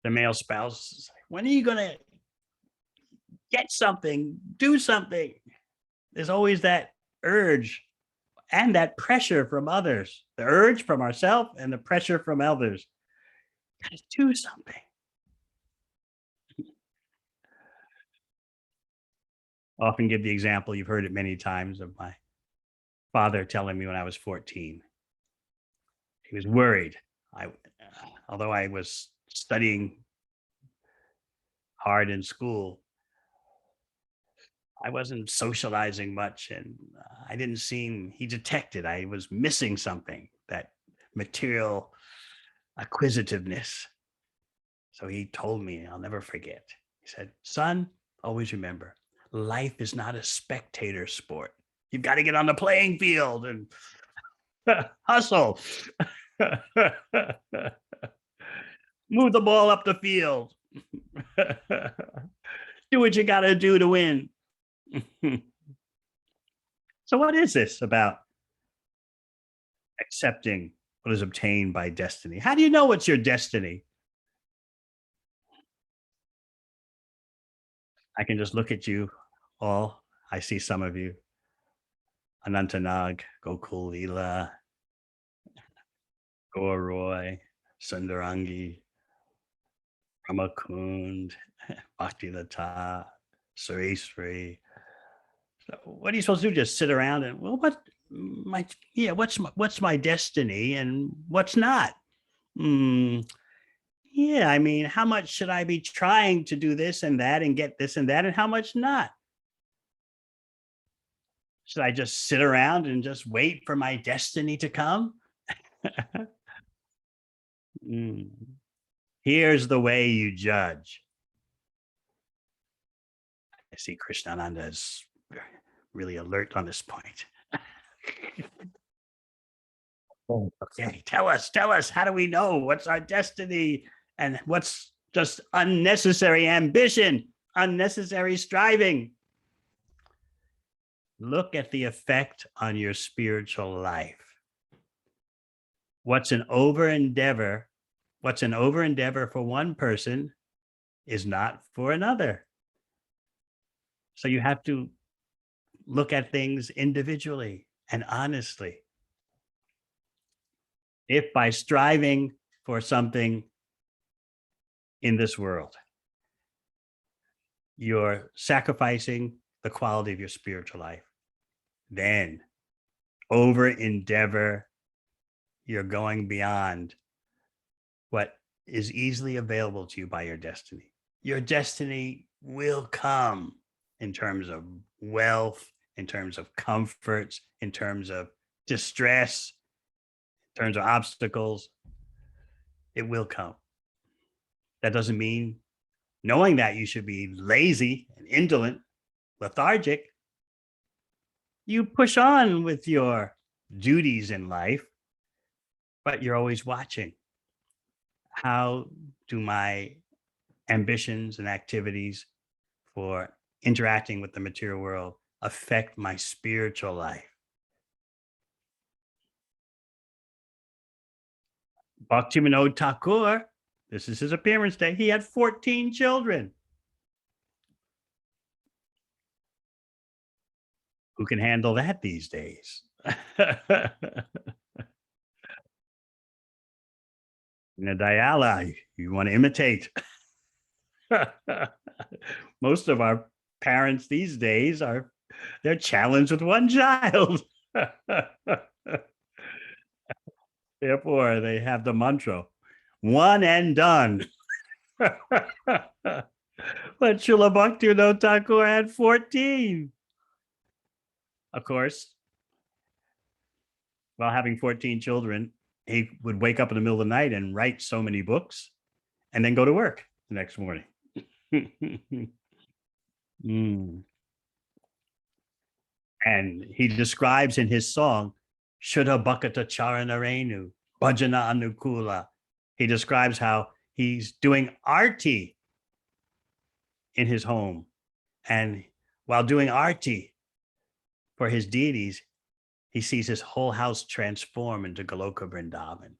the male spouse is like, when are you going to get something, do something? There's always that urge and that pressure from others, the urge from ourselves and the pressure from others. Gotta do something. I often give the example, you've heard it many times, of my father telling me when I was 14. He was worried. Although I was studying hard in school, I wasn't socializing much, and I didn't seem, he detected I was missing something, that material acquisitiveness. So he told me, I'll never forget. He said, son, always remember, life is not a spectator sport. You've got to get on the playing field and hustle. Move the ball up the field. Do what you got to do to win. So what is this about accepting what is obtained by destiny? How do you know what's your destiny? I can just look at you all. I see some of you. Anantanag, Gokul Leela, Gaur Sundarangi, Ramakund, Bhaktivinoda, Suresri. So what are you supposed to do? Just sit around and, well, what's my destiny and what's not? Yeah, I mean, how much should I be trying to do this and that and get this and that, and how much not? Should I just sit around and just wait for my destiny to come? Mm. Here's the way you judge. I see Krishnananda is really alert on this point. Oh, okay, tell us, how do we know what's our destiny and what's just unnecessary ambition, unnecessary striving? Look at the effect on your spiritual life. What's an over endeavor for one person is not for another. So you have to look at things individually and honestly. If by striving for something in this world, you're sacrificing the quality of your spiritual life, then over endeavor, you're going beyond what is easily available to you by your destiny. Your destiny will come in terms of wealth, in terms of comforts, in terms of distress, in terms of obstacles. It will come. That doesn't mean, knowing that, you should be lazy and indolent, lethargic. You push on with your duties in life, but you're always watching. How do my ambitions and activities for interacting with the material world affect my spiritual life? Bhaktivinoda Thakur, this is his appearance day. He had 14 children. Who can handle that these days? Dayala, you want to imitate. Most of our parents these days they're challenged with one child. Therefore, they have the mantra, one and done. But Srila Bhaktivinoda Thakur had 14. Of course, while having 14 children, he would wake up in the middle of the night and write so many books and then go to work the next morning. Mm. And he describes in his song, Shuddha Bhakata Charanarenu, Bhajana Anukula. He describes how he's doing arti in his home. And while doing arti for his deities, he sees his whole house transform into Goloka Vrindavan.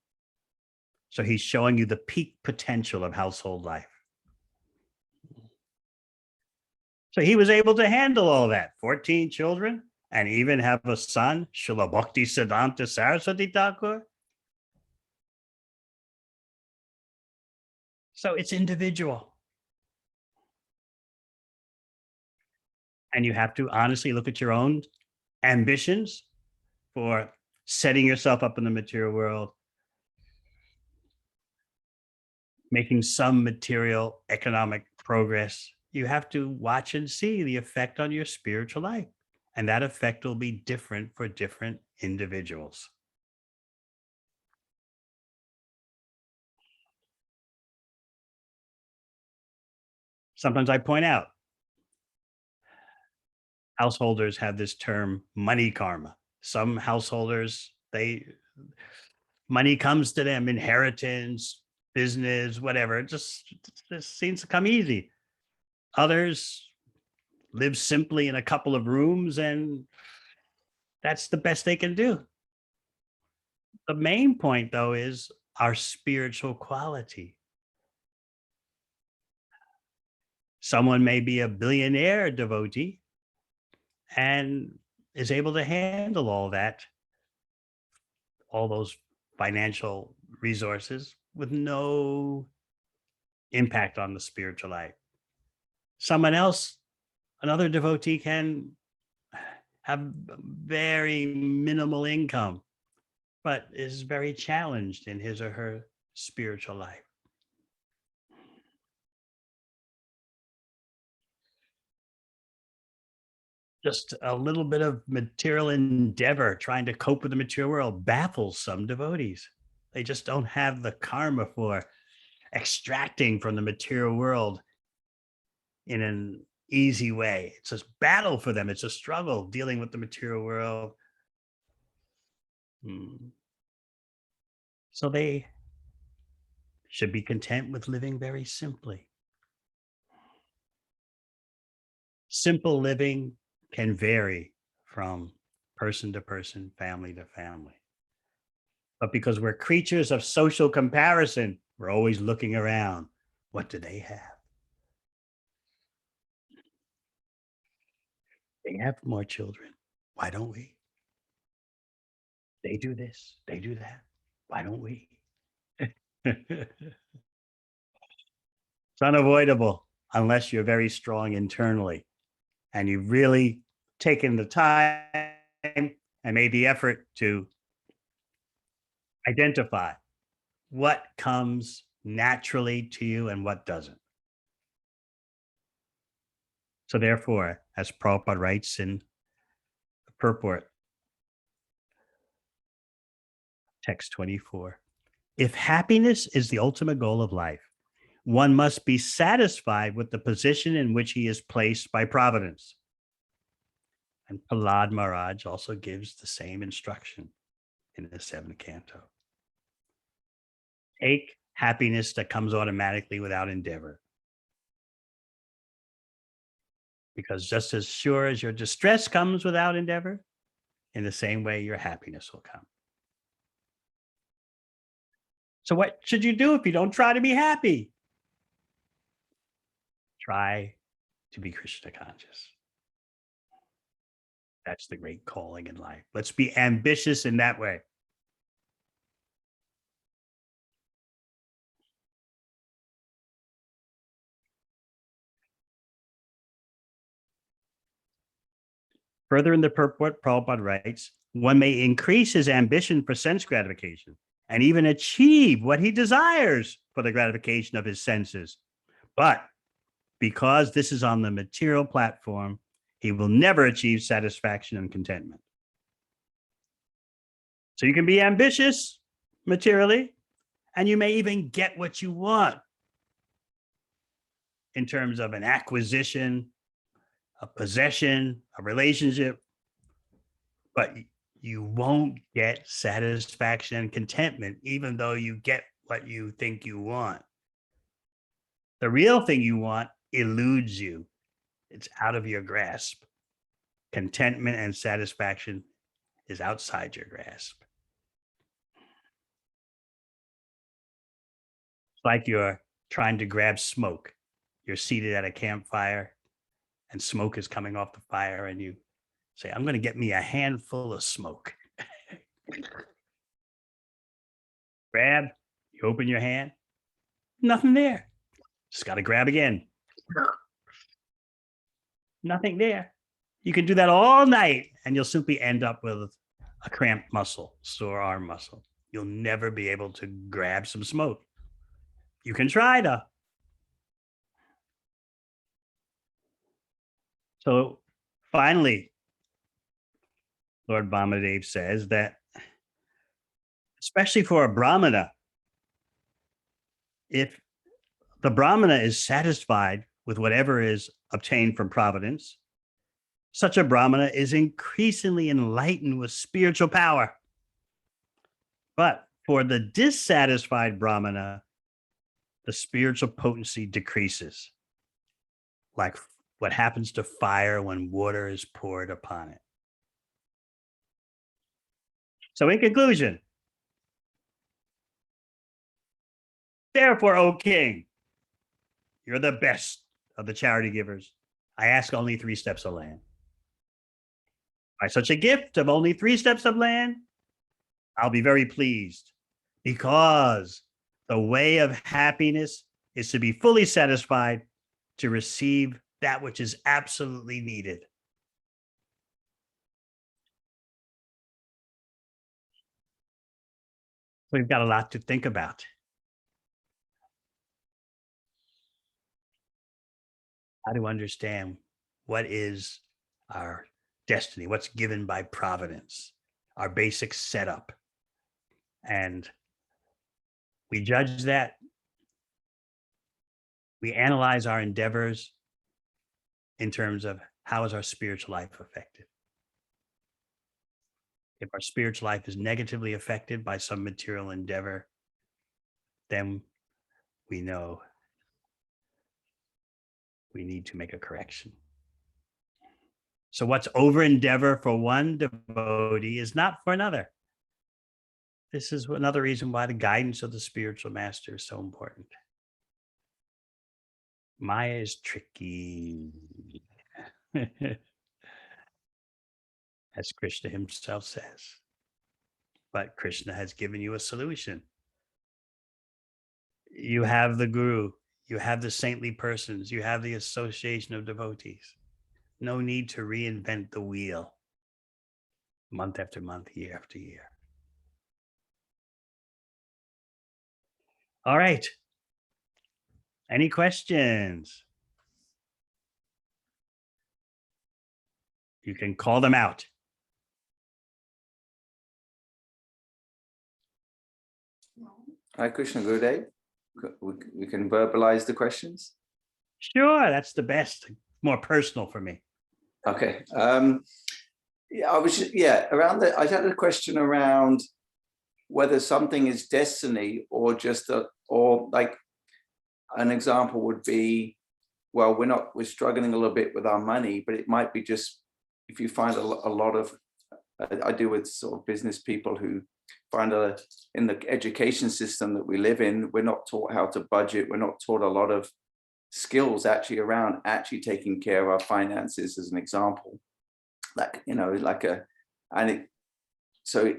So he's showing you the peak potential of household life. So he was able to handle all that, 14 children, and even have a son, Srila Bhakti Siddhanta Saraswati Thakur. So it's individual. And you have to honestly look at your own ambitions for setting yourself up in the material world, making some material economic progress. You have to watch and see the effect on your spiritual life. And that effect will be different for different individuals. Sometimes I point out householders have this term money karma. Some householders, money comes to them, inheritance, business, whatever. It just seems to come easy. Others live simply in a couple of rooms, and that's the best they can do. The main point, though, is our spiritual quality. Someone may be a billionaire devotee and is able to handle all that, all those financial resources with no impact on the spiritual life. Someone else, another devotee, can have very minimal income, but is very challenged in his or her spiritual life. Just a little bit of material endeavor trying to cope with the material world baffles some devotees. They just don't have the karma for extracting from the material world in an easy way. It's a battle for them. It's a struggle dealing with the material world. So they should be content with living very simply. Simple living can vary from person to person, family to family. But because we're creatures of social comparison, we're always looking around. What do they have? They have more children. Why don't we? They do this, they do that. Why don't we? It's unavoidable unless you're very strong internally and you've really taken the time and made the effort to identify what comes naturally to you and what doesn't. So therefore, as Prabhupada writes in the purport, text 24, if happiness is the ultimate goal of life, one must be satisfied with the position in which he is placed by providence. And Prahlad Maharaj also gives the same instruction in the seventh canto. Take happiness that comes automatically without endeavor. Because just as sure as your distress comes without endeavor, in the same way your happiness will come. So what should you do if you don't try to be happy? Try to be Krishna conscious. That's the great calling in life. Let's be ambitious in that way. Further in the purport, Prabhupada writes, one may increase his ambition for sense gratification and even achieve what he desires for the gratification of his senses. But because this is on the material platform, he will never achieve satisfaction and contentment. So you can be ambitious materially, and you may even get what you want in terms of an acquisition, a possession, a relationship, but you won't get satisfaction and contentment, even though you get what you think you want. The real thing you want eludes you. It's out of your grasp. Contentment and satisfaction is outside your grasp. It's like you're trying to grab smoke. You're seated at a campfire and smoke is coming off the fire, and you say, I'm going to get me a handful of smoke. Grab, you open your hand, nothing there. Just got to grab again. Nothing there. You can do that all night and you'll simply end up with a cramped muscle, sore arm muscle. You'll never be able to grab some smoke. You can try to. So finally, Lord Vamanadeva says that, especially for a Brahmana, if the Brahmana is satisfied with whatever is obtained from providence, such a Brahmana is increasingly enlightened with spiritual power. But for the dissatisfied Brahmana, the spiritual potency decreases, like what happens to fire when water is poured upon it. So in conclusion, therefore, O king, you're the best of the charity givers. I ask only 3 steps of land. By such a gift of only 3 steps of land, I'll be very pleased, because the way of happiness is to be fully satisfied, to receive that which is absolutely needed. We've got a lot to think about. How to understand what is our destiny, what's given by providence, our basic setup. And we judge that. We analyze our endeavors in terms of how is our spiritual life affected. If our spiritual life is negatively affected by some material endeavor, then we know we need to make a correction. So what's over endeavor for one devotee is not for another. This is another reason why the guidance of the spiritual master is so important. Maya is tricky, as Krishna himself says. But Krishna has given you a solution. You have the guru, you have the saintly persons, you have the association of devotees. No need to reinvent the wheel month after month, year after year. All right. Any questions? You can call them out. Hi, Krishna Gurudev. We can verbalize the questions. Sure, that's the best. More personal for me. Okay. Yeah, I had a question around whether something is destiny or just or like an example would be, well, we're struggling a little bit with our money, but it might be just if you find a lot of I deal with sort of business people who find in the education system that we live in, we're not taught how to budget. We're not taught a lot of skills actually around actually taking care of our finances, as an example. Like, so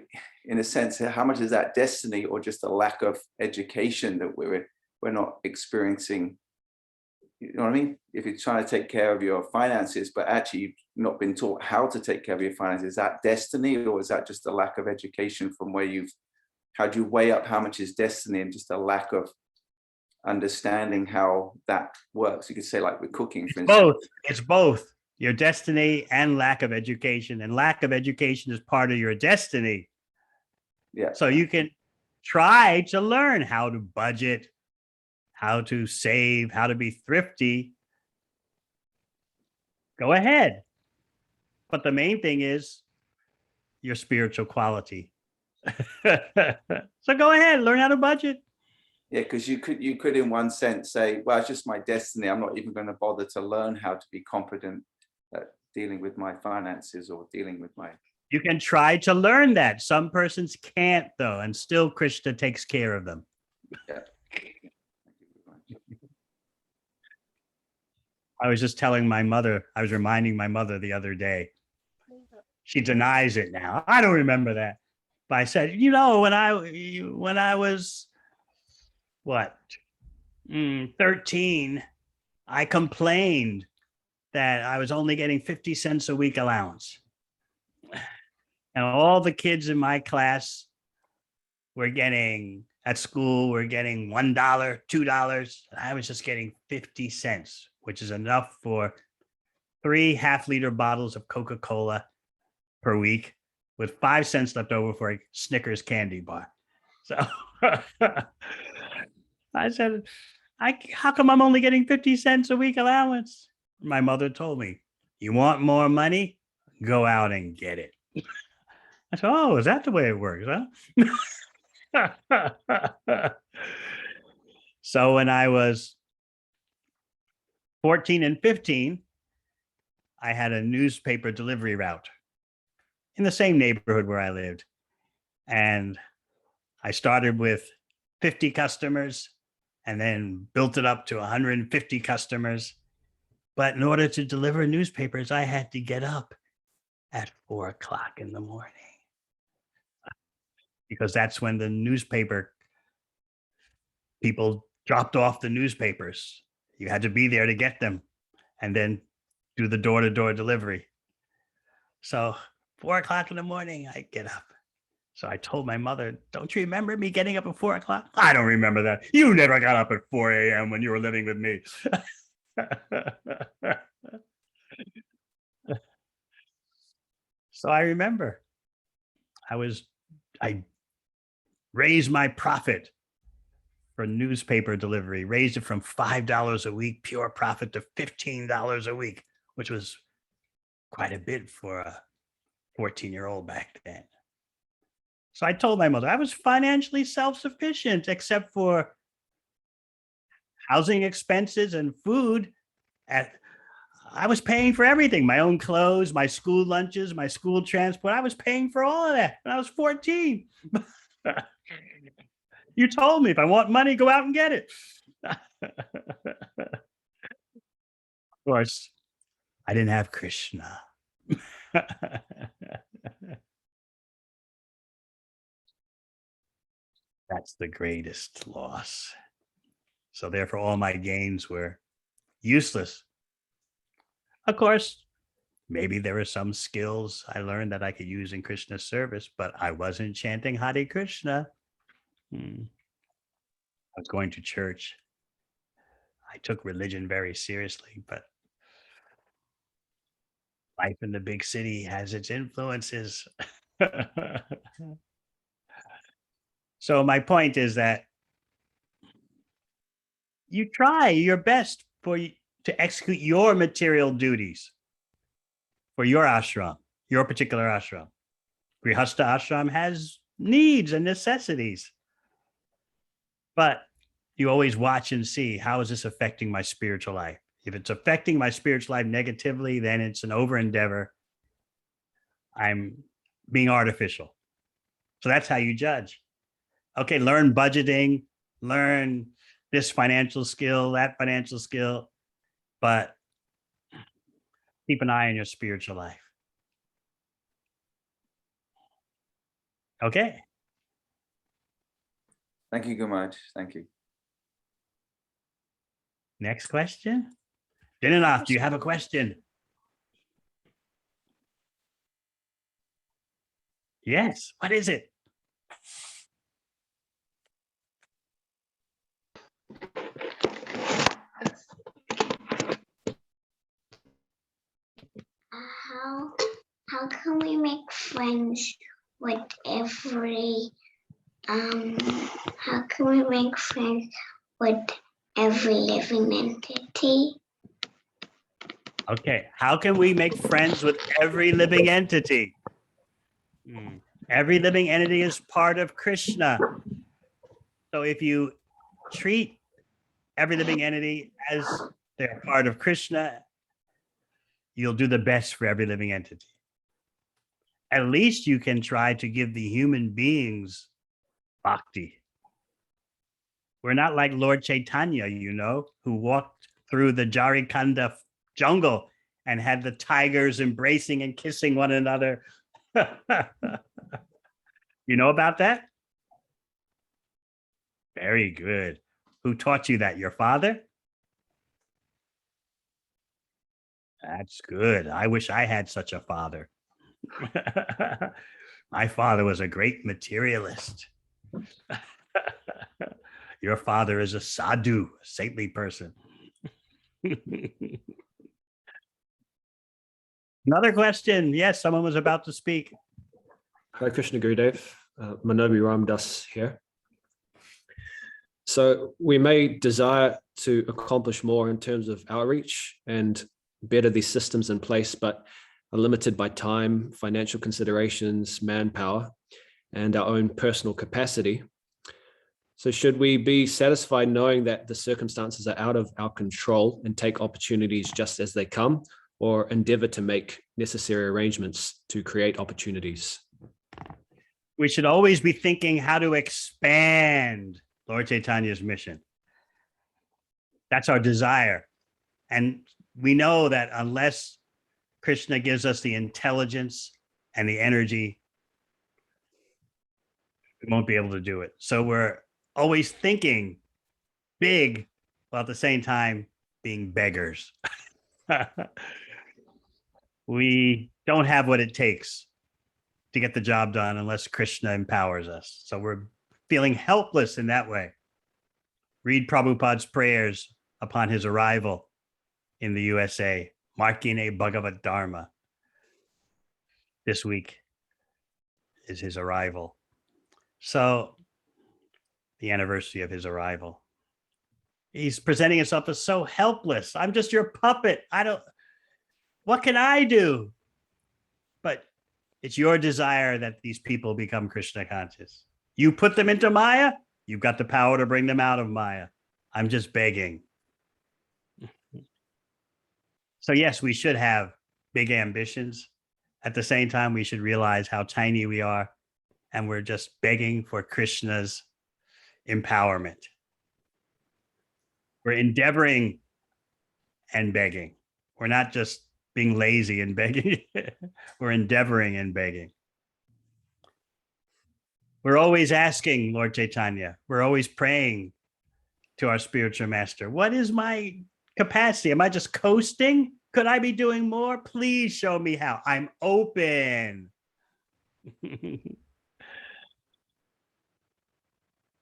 in a sense, how much is that destiny or just a lack of education that we're not experiencing? You know what I mean? If you're trying to take care of your finances, but actually you've not been taught how to take care of your finances, is that destiny, or is that just a lack of education from where how do you weigh up how much is destiny and just a lack of understanding how that works? You could say, like with cooking, for instance. It's both your destiny and lack of education, and lack of education is part of your destiny. Yeah. So you can try to learn how to budget, how to save, how to be thrifty. Go ahead. But the main thing is your spiritual quality. So go ahead, learn how to budget. Yeah, because you could in one sense say, well, it's just my destiny. I'm not even going to bother to learn how to be competent at dealing with my finances or dealing with my... You can try to learn that. Some persons can't, though, and still Krishna takes care of them. Yeah. I was just telling my mother, I was reminding my mother the other day. She denies it now. I don't remember that. But I said, when I was, 13, I complained that I was only getting 50 cents a week allowance. And all the kids in my class were getting, at school, were getting $1, $2. And I was just getting 50 cents, which is enough for 3 half-liter bottles of Coca-Cola per week, with 5 cents left over for a Snickers candy bar. So I said, how come I'm only getting 50 cents a week allowance? My mother told me, you want more money? Go out and get it. I said, oh, is that the way it works, huh? So when I was 14 and 15, I had a newspaper delivery route in the same neighborhood where I lived. And I started with 50 customers and then built it up to 150 customers. But in order to deliver newspapers, I had to get up at 4 o'clock in the morning, because that's when the newspaper people dropped off the newspapers. You had to be there to get them and then do the door-to-door delivery. So 4 o'clock in the morning, I get up. So I told my mother, don't you remember me getting up at 4 o'clock? I don't remember that. You never got up at 4 a.m. when you were living with me. So I remember I raised my profit for newspaper delivery, raised it from $5 a week, pure profit, to $15 a week, which was quite a bit for a 14-year-old back then. So I told my mother I was financially self-sufficient, except for housing expenses and food. I was paying for everything, my own clothes, my school lunches, my school transport. I was paying for all of that when I was 14. You told me if I want money, go out and get it. Of course, I didn't have Krishna. That's the greatest loss. So therefore, all my gains were useless. Of course, maybe there were some skills I learned that I could use in Krishna's service, but I wasn't chanting Hare Krishna. I was going to church. I took religion very seriously, but life in the big city has its influences. So my point is that you try your best to execute your material duties for your ashram, your particular ashram. Grihastha ashram has needs and necessities, but you always watch and see, how is this affecting my spiritual life? If it's affecting my spiritual life negatively, then it's an over endeavor. I'm being artificial. So that's how you judge. Okay, learn budgeting, learn this financial skill, that financial skill, but keep an eye on your spiritual life. Okay. Thank you, Gumaj. Thank you. Next question. Dinanath, do you have a question? Yes. What is it? How can we make friends with every how can we make friends with every living entity? Okay. How can we make friends with every living entity? Every living entity is part of Krishna. So if you treat every living entity as they're part of Krishna, you'll do the best for every living entity. At least you can try to give the human beings bhakti. We're not like Lord Chaitanya, who walked through the Jharikanda jungle and had the tigers embracing and kissing one another. You know about that? Very good. Who taught you that? Your father? That's good. I wish I had such a father. My father was a great materialist. Your father is a sadhu, a saintly person. Another question. Yes, someone was about to speak. Hare Krishna Gurudev, Manobi Ramdas here. So we may desire to accomplish more in terms of outreach and better these systems in place, but are limited by time, financial considerations, manpower, and our own personal capacity. So should we be satisfied knowing that the circumstances are out of our control and take opportunities just as they come, or endeavor to make necessary arrangements to create opportunities? We should always be thinking how to expand Lord Chaitanya's mission. That's our desire. And we know that unless Krishna gives us the intelligence and the energy, we won't be able to do it. So we're always thinking big, while at the same time being beggars. We don't have what it takes to get the job done unless Krishna empowers us. So we're feeling helpless in that way. Read Prabhupada's prayers upon his arrival in the USA, Markine Bhagavat Dharma. This week is his arrival. So the anniversary of his arrival. He's presenting himself as so helpless. I'm just your puppet. What can I do? But it's your desire that these people become Krishna conscious. You put them into Maya, you've got the power to bring them out of Maya. I'm just begging. So yes, we should have big ambitions. At the same time, we should realize how tiny we are, and we're just begging for Krishna's empowerment. We're endeavoring and begging. We're not just being lazy and begging. We're endeavoring and begging. We're always asking Lord Chaitanya. We're always praying to our spiritual master. What is my capacity? Am I just coasting? Could I be doing more? Please show me how. I'm open.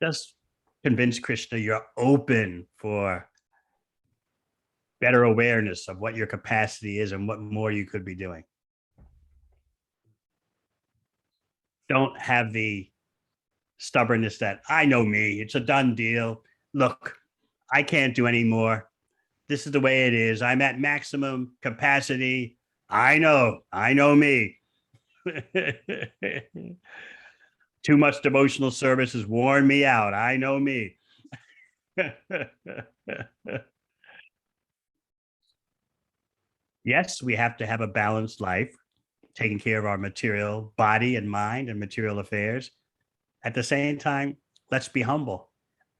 Just convince Krishna you're open for better awareness of what your capacity is and what more you could be doing. Don't have the stubbornness that I know me, it's a done deal. Look, I can't do any more. This is the way it is. I'm at maximum capacity. I know me. Too much devotional service has worn me out. I know me. Yes, we have to have a balanced life. taking care of our material body and mind and material affairs. At the same time, let's be humble.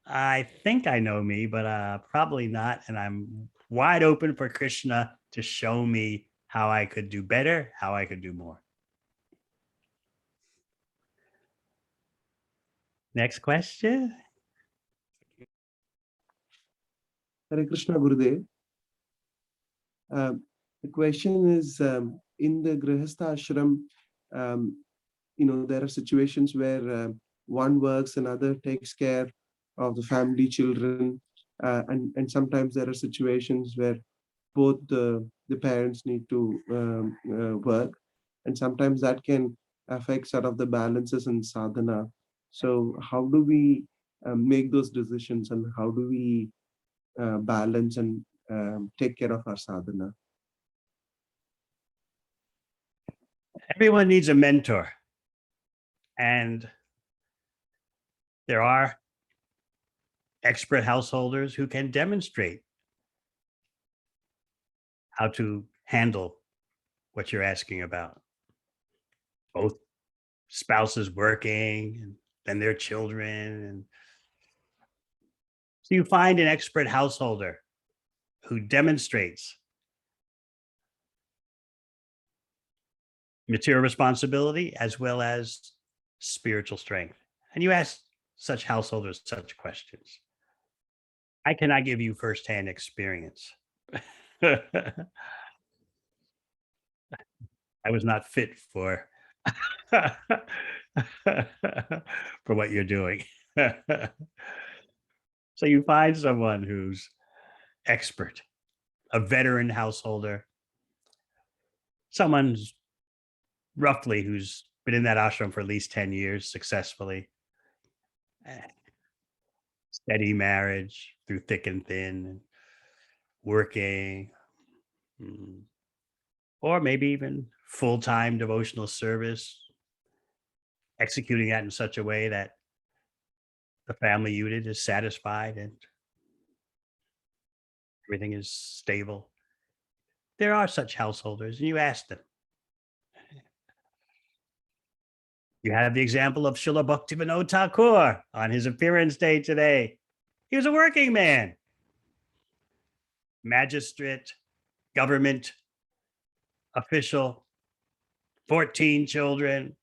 I think I know me, but probably not. And I'm wide open for Krishna to show me how I could do better, how I could do more. Next question. Hare Krishna Gurudev. The question is, in the Grihastha ashram, there are situations where one works, another takes care of the family, children, and sometimes there are situations where both the parents need to work, and sometimes that can affect sort of the balances in sadhana. So how do we make those decisions, and how do we balance and take care of our sadhana? Everyone needs a mentor. And there are expert householders who can demonstrate how to handle what you're asking about. Both spouses working and then their children. And so you find an expert householder who demonstrates material responsibility as well as spiritual strength. And you ask such householders such questions. I cannot give you firsthand experience. I was not fit for for what you're doing. So you find someone who's expert, a veteran householder, someone roughly who's been in that ashram for at least 10 years successfully. Steady marriage through thick and thin, and working, or maybe even full-time devotional service, executing that in such a way that the family unit is satisfied and everything is stable. There are such householders, and you ask them. You have the example of Srila Bhaktivinoda Thakur on his appearance day today. He was a working man, magistrate, government official, 14 children,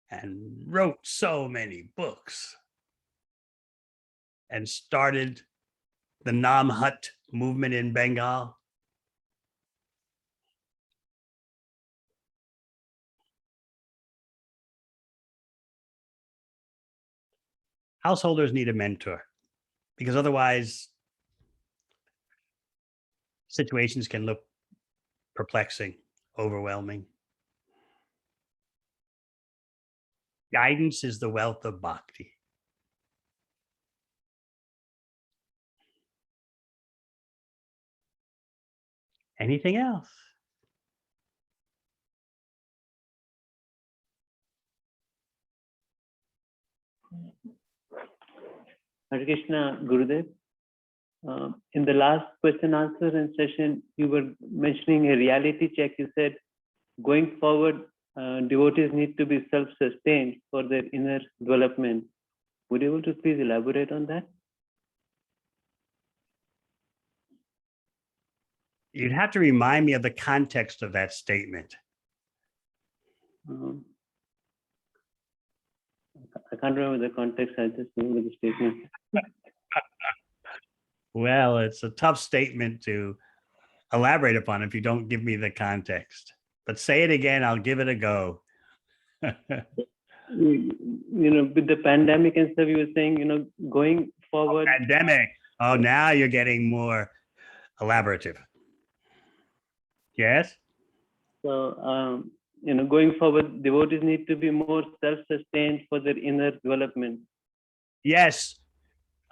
and wrote so many books and started the Nam Hut movement in Bengal. Householders need a mentor because otherwise situations can look perplexing, overwhelming. Guidance is the wealth of bhakti. Anything else? Hare Krishna, Gurudev. In the last question answer and session, you were mentioning a reality check. You said, going forward, devotees need to be self-sustained for their inner development. Would you able to please elaborate on that? You'd have to remind me of the context of that statement. I can't remember the context. I just remember the statement. Well, it's a tough statement to elaborate upon if you don't give me the context. But say it again, I'll give it a go. With the pandemic and stuff, you were saying, going forward. Pandemic. Oh, now you're getting more elaborative. Yes? So, going forward, devotees need to be more self-sustained for their inner development. Yes.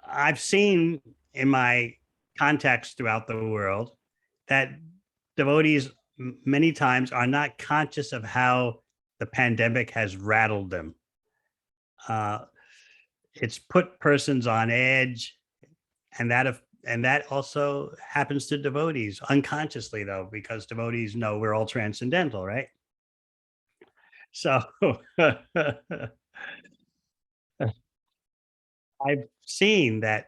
I've seen in my contacts throughout the world that devotees many times are not conscious of how the pandemic has rattled them. It's put persons on edge, and that also happens to devotees unconsciously, though, because devotees know we're all transcendental, right? So I've seen that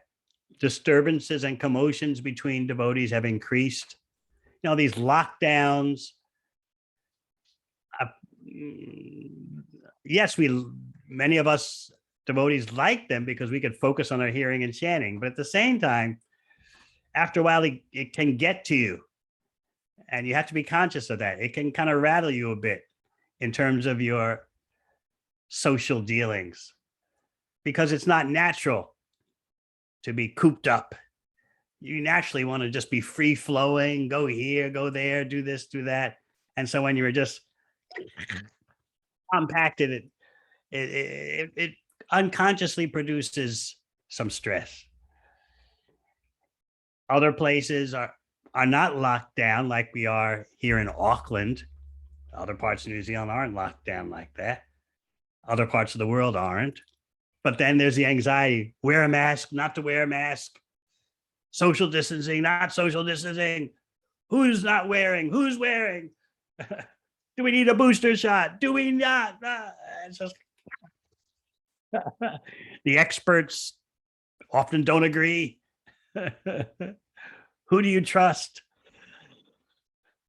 disturbances and commotions between devotees have increased. You know, these lockdowns. uh, mm, yes, many of us devotees like them because we could focus on our hearing and chanting, but at the same time, after a while, it can get to you, and you have to be conscious of that. It can kind of rattle you a bit in terms of your social dealings because it's not natural to be cooped up. You naturally want to just be free flowing, go here, go there, do this, do that. And so when you're just compacted, it unconsciously produces some stress. Other places are not locked down like we are here in Auckland. Other parts of New Zealand aren't locked down like that. Other parts of the world aren't. But then there's the anxiety, wear a mask, not to wear a mask, social distancing, not social distancing, who's not wearing, who's wearing, do we need a booster shot, do we not? It's just the experts often don't agree. Who do you trust?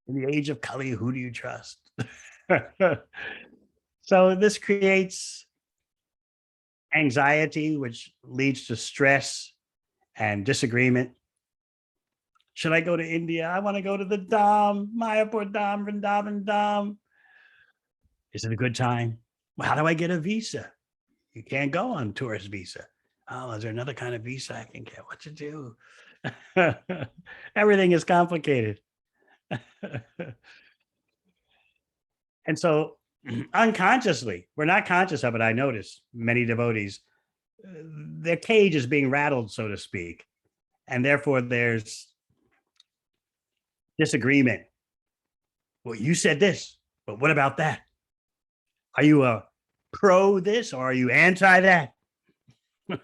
In the age of Kali, who do you trust? So this creates anxiety, which leads to stress and disagreement. Should I go to India? I want to go to the Dham, Mayapur Dham, Vrindavan Dham. Is it a good time? Well, how do I get a visa? You can't go on tourist visa. Oh, is there another kind of visa I can get? What to do? Everything is complicated. And so unconsciously, we're not conscious of it. I notice many devotees, their cage is being rattled, so to speak. And therefore there's disagreement. Well, you said this, but what about that? Are you a pro this or are you anti that? On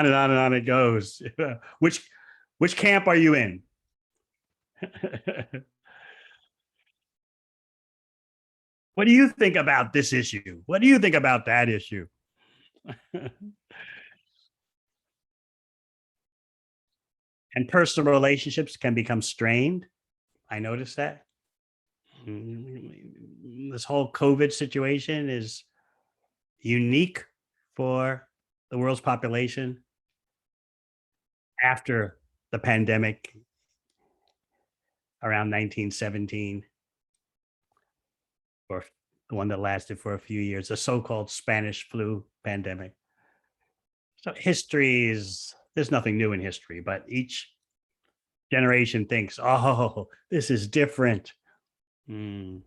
and on and on it goes. Which camp are you in? What do you think about this issue? What do you think about that issue? And personal relationships can become strained. I noticed that. This whole COVID situation is unique for the world's population after the pandemic around 1917, or the one that lasted for a few years, the so-called Spanish flu pandemic. So there's nothing new in history, but each generation thinks, oh, this is different. On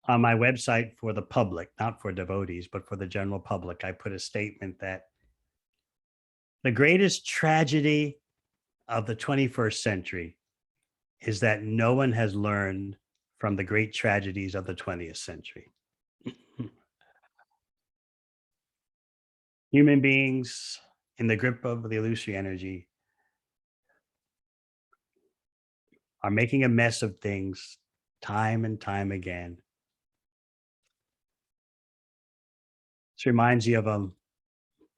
my website for the public, not for devotees, but for the general public, I put a statement that the greatest tragedy of the 21st century is that no one has learned from the great tragedies of the 20th century. Human beings in the grip of the illusory energy are making a mess of things time and time again. This reminds me of a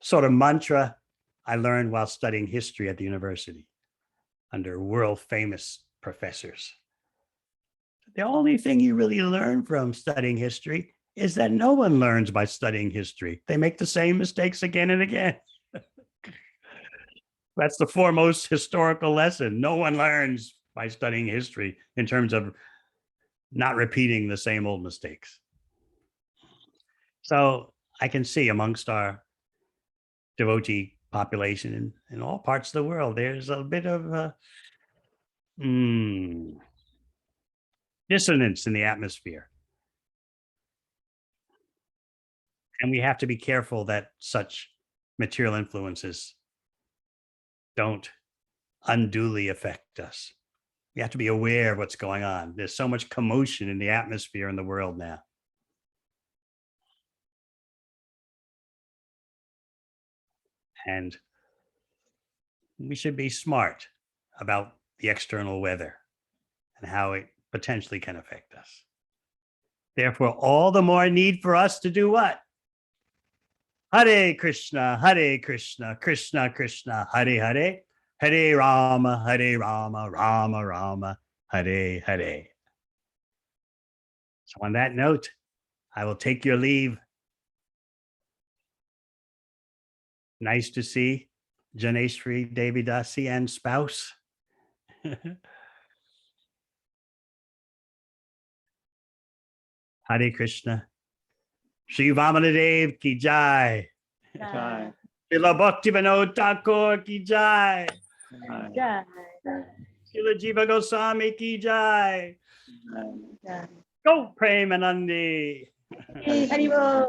sort of mantra I learned while studying history at the university under world famous professors. The only thing you really learn from studying history is that no one learns by studying history. They make the same mistakes again and again. That's the foremost historical lesson. No one learns by studying history in terms of not repeating the same old mistakes. So I can see amongst our devotee population in all parts of the world, there's a bit of dissonance in the atmosphere. And we have to be careful that such material influences don't unduly affect us. We have to be aware of what's going on. There's so much commotion in the atmosphere in the world now. And we should be smart about the external weather. and how it potentially can affect us. Therefore, all the more need for us to do what? Hare Krishna, Krishna Krishna, Hare Hare, Hare Rama, Rama Rama, Hare Hare. So on that note, I will take your leave. Nice to see Janeshri Devidasi and spouse. Hare Krishna. Shri Vamanadeva ki jai. Jai. Srila Bhaktivinoda Thakur ki jai. Jai. Srila Jiva Goswami ki jai. Jai. Go Premanandi. Haribo.